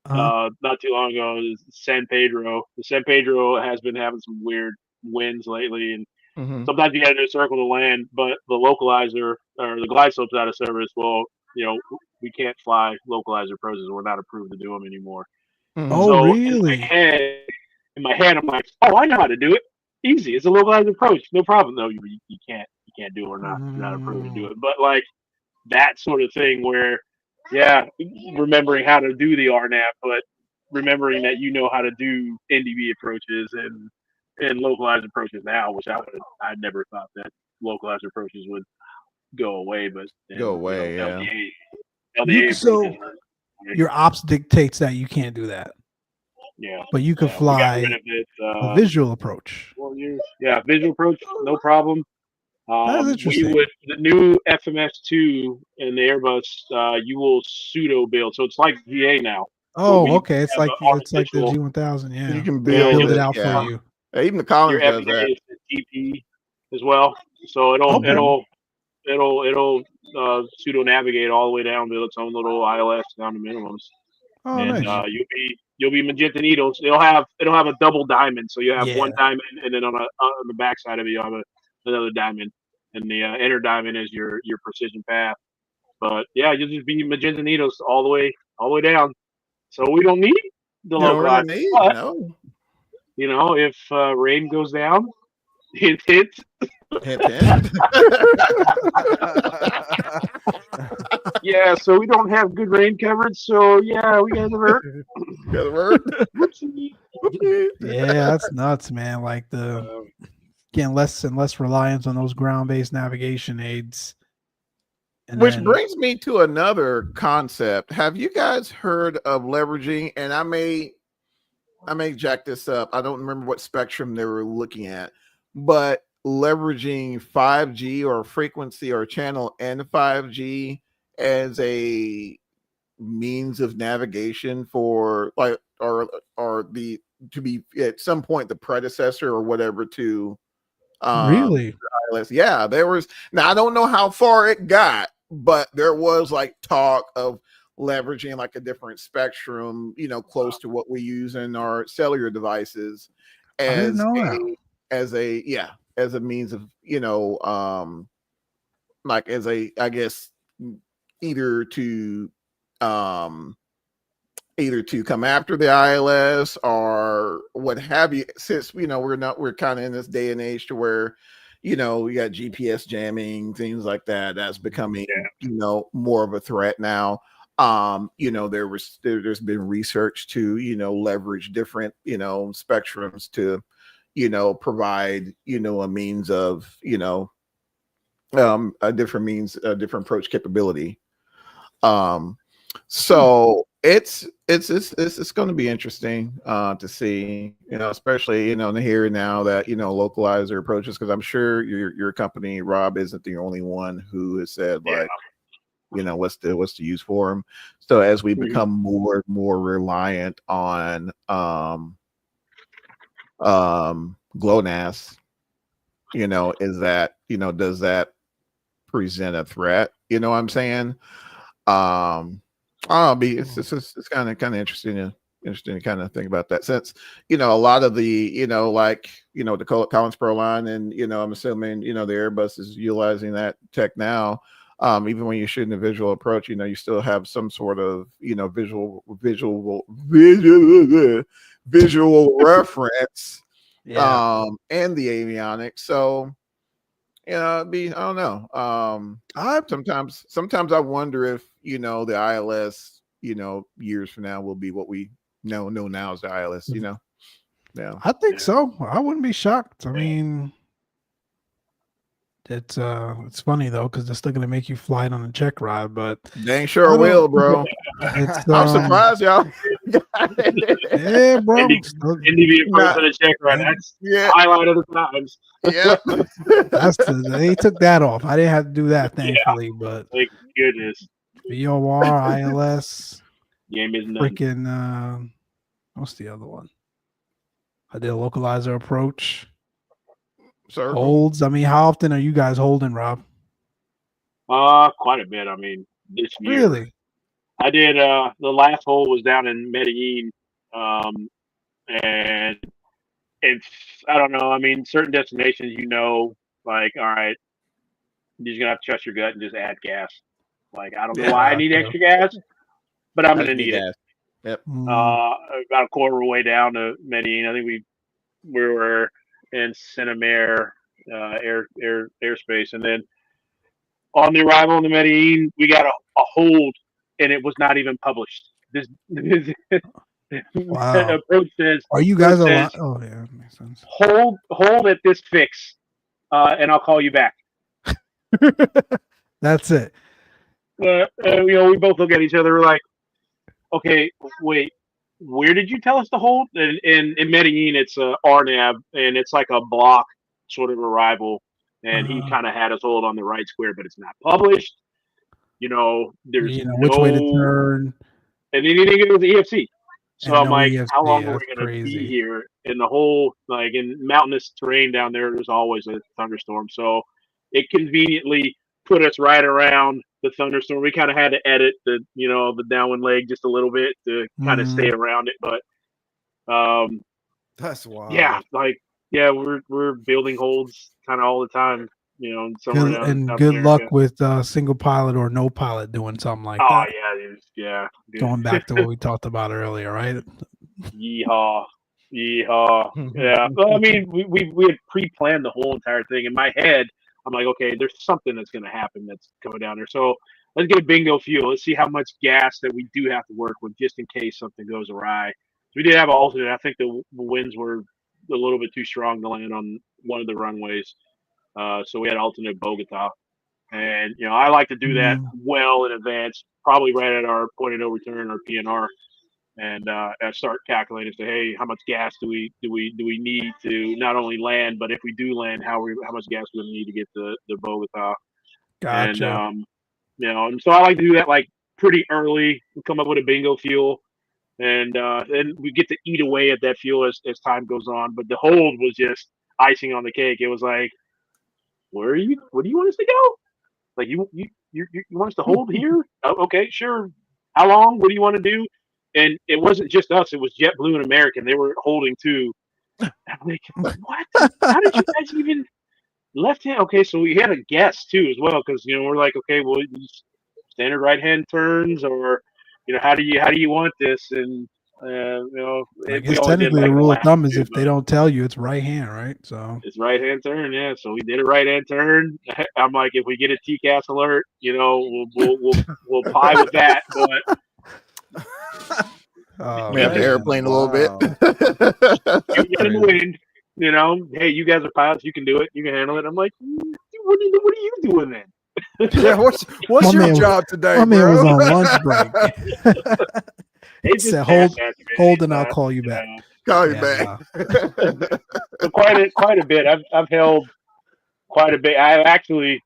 Not too long ago, San Pedro. The San Pedro has been having some weird winds lately, and sometimes you got to do circle the land, but the localizer or the glide slope's out of service. Well, you know, we can't fly localizer approaches. We're not approved to do them anymore. Oh, so really? In my head, I'm like, oh, I know how to do it. Easy. It's a localizer approach. No problem. No, you can't do it. We're not approved to do it. But like that sort of thing where, remembering how to do the RNAV, but remembering that you know how to do NDB approaches and localized approaches now, which I never thought that localized approaches would go away, but LDA so your ops dictates that you can't do that. Yeah, but you can fly a visual approach. Visual approach, no problem. That's interesting. The new FMS2 and the Airbus, you will pseudo build, so it's like VA now. Oh, okay. It's like the G1000. Yeah, you can build it out for you. Even the Collins does that. Is TP as well, so it'll pseudo navigate all the way down, build its own little ILS down to minimums. Oh, and nice. You'll be magenta needles. It'll have a double diamond, so you have one diamond, and then on the back side of it you have another diamond, and the inner diamond is your precision path. But you'll just be magenta needles all the way down. So we don't need the localizer. No. You know, if rain goes down, it hits. Yeah, so we don't have good rain coverage. So we got to vert. Yeah, that's nuts, man. Like getting less and less reliance on those ground-based navigation aids. Which brings me to another concept. Have you guys heard of leveraging? And I may jack this up. I don't remember what spectrum they were looking at, but leveraging 5G or frequency or channel and 5G as a means of navigation for like or to be at some point the predecessor or whatever to really yeah, there was. Now I don't know how far it got, but there was like talk of leveraging like a different spectrum, you know, close to what we use in our cellular devices as a means of, you know, like as a, I guess, either to come after the ILS or what have you, since, you know, we're kind of in this day and age to where, you know, we got GPS jamming, things like that. That's becoming, you know, more of a threat now. You know, there's been research to, you know, leverage different, you know, spectrums to, provide, a means of, a different means, a different approach capability. So it's going to be interesting to see, especially, in the here and now that, localizer approaches, because I'm sure your company, Rob, isn't the only one who has said like, what's the use for them. So as we become more and more reliant on GLONASS, is that, does that present a threat? You know what I'm saying? It's kind of interesting to kind of think about that, since a lot of the the Collins Pro line, and I'm assuming the Airbus is utilizing that tech now. Even when you're shooting a visual approach, you still have some sort of visual reference, and the avionics. So I don't know. Sometimes I wonder if the ILS years from now will be what we know now as the ILS. Yeah, I think so. I wouldn't be shocked. I mean, it's funny though, because they're still gonna make you fly it on a check ride, but dang sure will, bro. I'm surprised, y'all. Yeah, bro. Indy approach on a check ride. That's highlight of the times. Yeah, they took that off. I didn't have to do that, thankfully. But thank goodness. VOR, ILS, game is freaking. What's the other one? I did a localizer approach. Circle. Holds. I mean, how often are you guys holding, Rob? Quite a bit. I mean, this year. Really? I did. The last hole was down in Medellin, and it's, I don't know. I mean, certain destinations, like, all right, you're just gonna have to trust your gut and just add gas. Like, I don't know why I need extra gas, but I'm gonna need it. Yep. About a quarter of the way down to Medellin. I think we were in Cinemair airspace, and then on the arrival in the Medellin, we got a hold, and it was not even published. This wow. approach says, "Are you guys alive?" Oh yeah, makes sense. Hold at this fix, and I'll call you back. That's it. We both look at each other like, okay, wait, where did you tell us to hold? And in Medellin, it's a RNAV, and it's like a block sort of arrival. And he kind of had us hold on the right square, but it's not published. There's which way to turn. And then you think it was EFC. So I'm like, EFC, how long are we going to be here? In the whole, like, in mountainous terrain down there's always a thunderstorm. So it conveniently put us right around the thunderstorm. We kind of had to edit the downwind leg just a little bit to kind of stay around it. But that's wild. Yeah, we're building holds kind of all the time. Good luck with single pilot or no pilot doing something like that. Oh yeah. Going back to what we talked about earlier, right? Yeehaw. Yeah. Well, I mean, we had pre-planned the whole entire thing. In my head, I'm like, okay, there's something that's going to happen that's coming down there. So let's get a bingo fuel. Let's see how much gas that we do have to work with, just in case something goes awry. We did have an alternate. I think the winds were a little bit too strong to land on one of the runways. So we had alternate Bogota. And, I like to do that well in advance, probably right at our point of no return, our PNR. And start calculating, say, hey, how much gas do we need to not only land, but if we do land, how much gas we're going to need to get to Bogota. Gotcha. And and so I like to do that like pretty early. We come up with a bingo fuel, and then we get to eat away at that fuel as time goes on. But the hold was just icing on the cake. It was like, where do you want us to go? Like, you want us to hold here? Oh, okay, sure. How long? What do you want to do? And it wasn't just us; it was JetBlue and American. They were holding too. I'm like, what? How did you guys even left hand? Okay, so we had a guess too as well, because we're like, okay, well, standard right hand turns, or how do you want this? And I guess technically the rule of thumb is if they don't tell you, it's right hand, right? So it's right hand turn, yeah. So we did a right hand turn. I'm like, if we get a TCAS alert, we'll pie with that, but. We have the airplane a little bit. You get in the wind. You know, hey, you guys are pilots, you can do it, you can handle it. I'm like, what are you doing then? Yeah, what's your job today, my bro? man was on lunch break. It said, just hold, and I'll call you back. Call you back. So quite a bit. I've held quite a bit. I actually,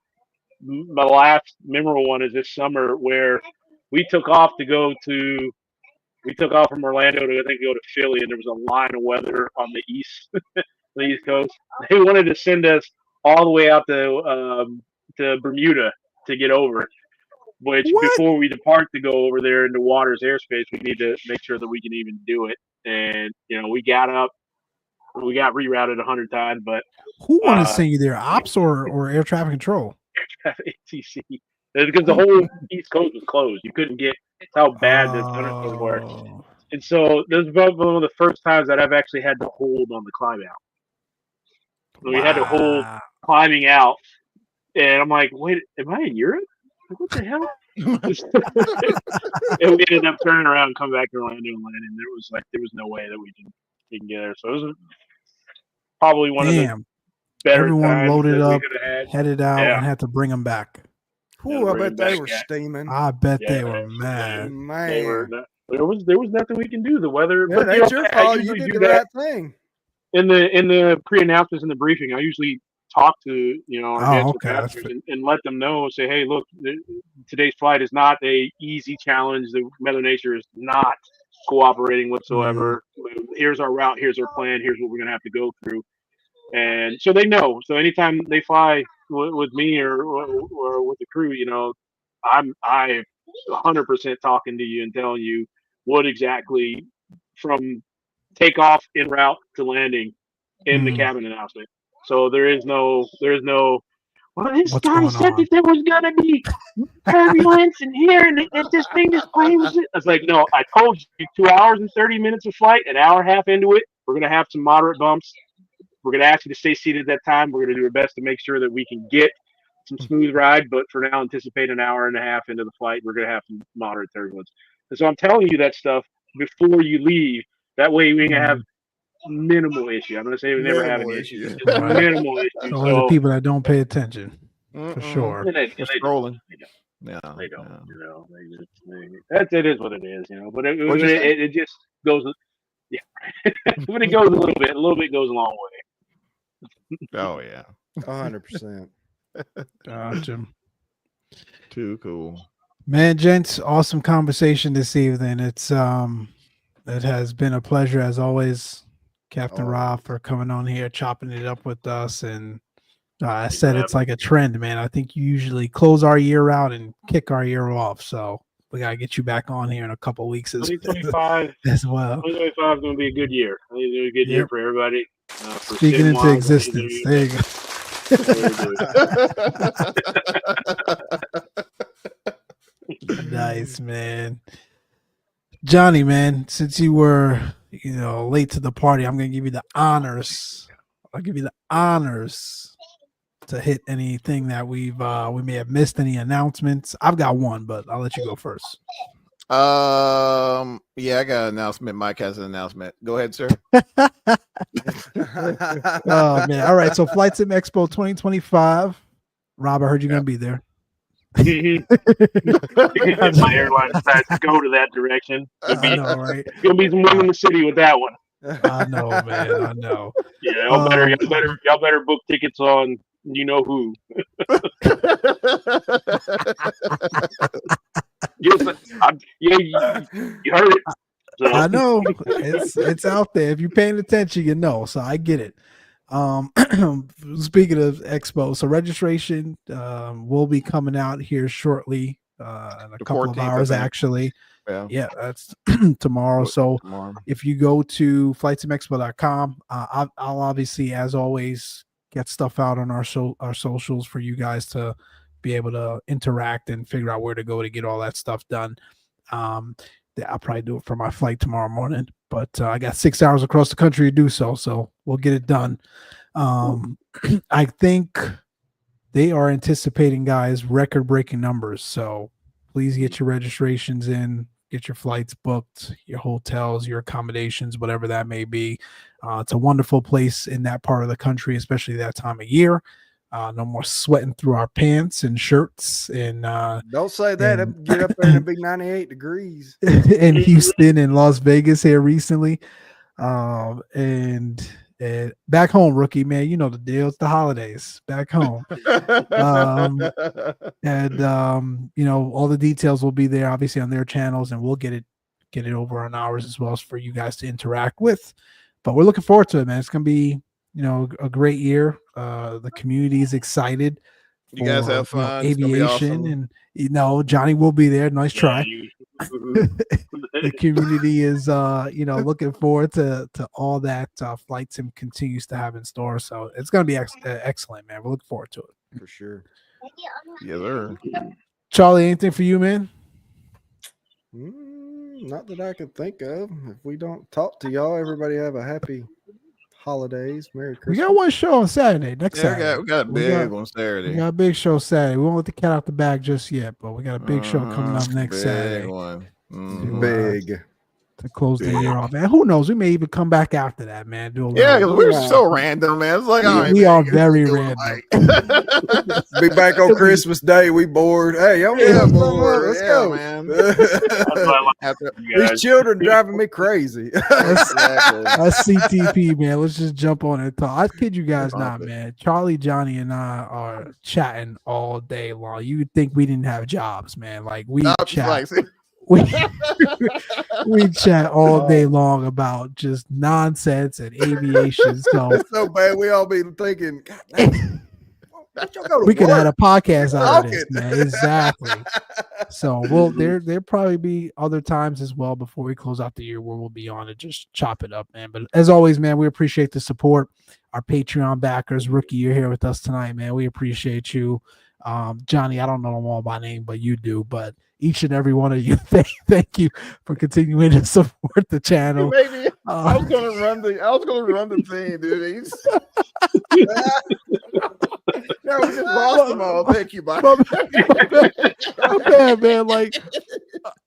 my last memorable one is this summer where we took off from Orlando to I think go to Philly, and there was a line of weather on the east coast. They wanted to send us all the way out to Bermuda to get over. Which before we depart to go over there into water's airspace, we need to make sure that we can even do it. And we got rerouted 100 times, but who wanted to send you there, ops or air traffic control? Air traffic ATC, because the whole East Coast was closed. You couldn't get how bad the thunderstorms were, and so this was one of the first times that I've actually had to hold on the climb out. So we had to hold climbing out, and I'm like, wait, am I in Europe? Like, what the hell? And we ended up turning around and coming back to Orlando and landing. There was no way that we can get there. So it was probably one of the better everyone times loaded that up, we could have had. headed out, and had to bring them back. Ooh, I bet they were steaming. I bet they were mad. Man, there was nothing we can do. The weather. Yeah, but that's your fault. You did the right thing. In the pre-announcements and the briefing, I usually talk to our passengers and let them know. Say, hey, look, today's flight is not a easy challenge. The Mother Nature is not cooperating whatsoever. Here's our route. Here's our plan. Here's what we're gonna have to go through. And so they know. So anytime they fly with me or with the crew, I'm 100% talking to you and telling you what exactly from takeoff en route to landing in the cabin announcement. So there is no. Well, this guy said that there was gonna be turbulence in here, and that this plane was. I was like, no, I told you 2 hours and 30 minutes of flight, an hour and a half into it, we're gonna have some moderate bumps. We're going to ask you to stay seated at that time. We're going to do our best to make sure that we can get some smooth ride, but for now, anticipate an hour and a half into the flight, we're going to have some moderate turbulence. And so I'm telling you that stuff before you leave. That way we can have minimal issue. I'm going to say we never have any issues. Minimal issue. So the people that don't pay attention, for sure. They scrolling. They don't. It is what it is. But it just goes. Yeah, when it goes a little bit goes a long way. Oh yeah, 100%. Gotcha. Too cool, man, gents. Awesome conversation this evening. It has been a pleasure as always, Captain Rob, for coming on here, chopping it up with us. And I said it's like a trend, man. I think you usually close our year out and kick our year off. So we gotta get you back on here in a couple of weeks as well. 2025 is going to be a good year. I think it's going to be a good year for everybody. Speaking into existence. There you go. Nice, man. Johnny, man, since you were, late to the party, I'm going to give you the honors. I'll give you the honors to hit anything that we may have missed, any announcements. I've got one, but I'll let you go first. Yeah, I got an announcement. Mike has an announcement. Go ahead, sir. Oh man. All right. So Flight Sim Expo 2025. Rob, I heard you're gonna be there. My airline decides to go to that direction. I know, right? You'll be some women in the city with that one. I know, man. I know. Yeah, y'all better book tickets on who. You heard it. So. I know it's out there. If you're paying attention, So I get it. Speaking of Expo, so registration will be coming out here shortly, in a couple of hours actually. Yeah, that's tomorrow. So if you go to flightsimexpo.com, I'll obviously, as always, get stuff out on our socials for you guys to be able to interact and figure out where to go to get all that stuff done. I'll probably do it for my flight tomorrow morning, but I got 6 hours across the country to do so we'll get it done. I think they are anticipating, guys, record-breaking numbers. So please get your registrations in get your flights booked, your hotels, your accommodations, whatever that may be. It's a wonderful place in that part of the country, especially that time of year. No more sweating through our pants and shirts. And don't say that. Get up there and it'll be 98 degrees in Houston and Las Vegas here recently. And back home, rookie, man, you know the deal. It's the holidays back home. You know, all the details will be there, obviously, on their channels, and we'll get it over on ours as well as for you guys to interact with. But we're looking forward to it, man. It's gonna be, you know, a great year. The community is excited. You guys have fun. Aviation, awesome. and you know, Johnny will be there. Nice try. The community is you know, looking forward to all that Flight Sim continues to have in store. So it's gonna be excellent, man. We're looking forward to it for sure. Yeah, sir. Charlie, anything for you, man? Not that I can think of. If we don't talk to y'all, everybody have a happy holidays. Merry Christmas. We got one show on Saturday. Saturday. We got a big one Saturday. We got a big show Saturday. We won't let the cat out the bag just yet, but we got a big show coming up next Saturday. One. Big. To close the year off, man. Who knows? We may even come back after that, man. Because we're so random, man. It's like we are very random. Be back on Christmas Day. We bored. Hey, I'm bored. Let's go, man. These children driving me crazy. That's CTP, man. Let's just jump on and talk. I kid you guys not, man. Charlie, Johnny, and I are chatting all day long. You would think we didn't have jobs, man. Like we chat. We chat all day long about just nonsense and aviation. So it's so bad. We all be thinking, God damn, we could have had a podcast out of this, man. Exactly. So there'll probably be other times as well before we close out the year where we'll be on to just chop it up, man. But as always, man, we appreciate the support. Our Patreon backers, Rookie, you're here with us tonight, man. We appreciate you. Johnny, I don't know them all by name, but you do. But each and every one of you, thank you for continuing to support the channel. Maybe I was gonna run the thing, dude. No, we just lost them all. Thank you, bye. Man. Like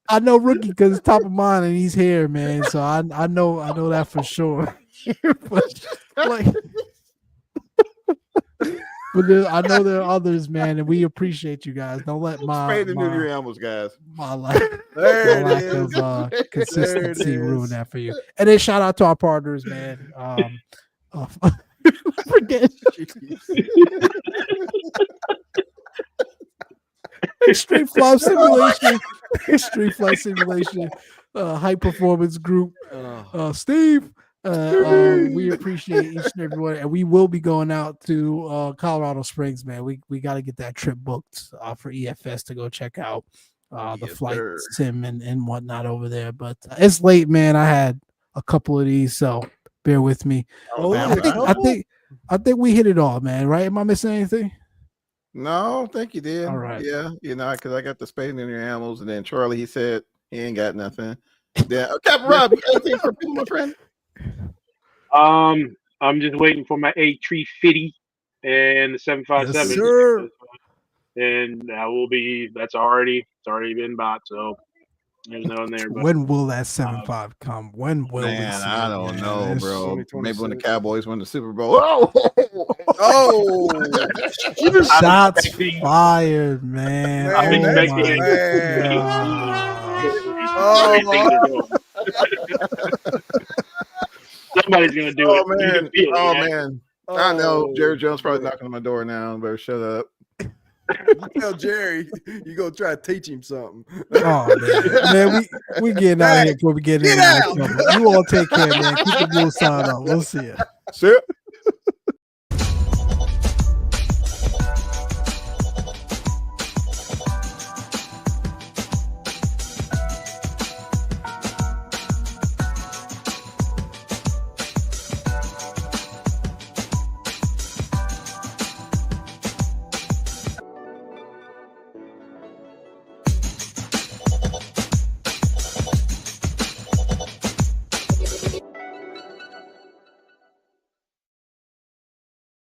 I know Rookie because it's top of mind and he's here, man. So I know that for sure. But like. But I know there are others, man, and we appreciate you guys. Don't let my animals, guys. My lack of consistency ruin that for you. And then shout out to our partners, man. Forget Extreme Flight Simulation, High Performance Group, Steve. We appreciate each and every one, and we will be going out to Colorado Springs, man. We got to get that trip booked for EFS to go check out the flight sim and whatnot over there. But it's late, man. I had a couple of these, so bear with me. I think we hit it all, man. Right? Am I missing anything? No, I think you did. All right. Yeah, you know, because I got the spaying in your animals, and then Charlie, he said he ain't got nothing. Then Captain Rob, anything for people, my friend? I'm just waiting for my A350 and the 757. Yes, sir. And that's already been bought, so there's no one there. But when will that 7.5 come? When will I don't know, bro. Maybe when the Cowboys win the Super Bowl. Shots fired, man. I'm expecting somebody's gonna do it. Man. I know Jerry Jones probably knocking on my door now. Better shut up. You tell Jerry you gonna try to teach him something. Oh man, we getting out of here before we get in. You all take care, man. Keep the blue sign up. We'll see you. See ya.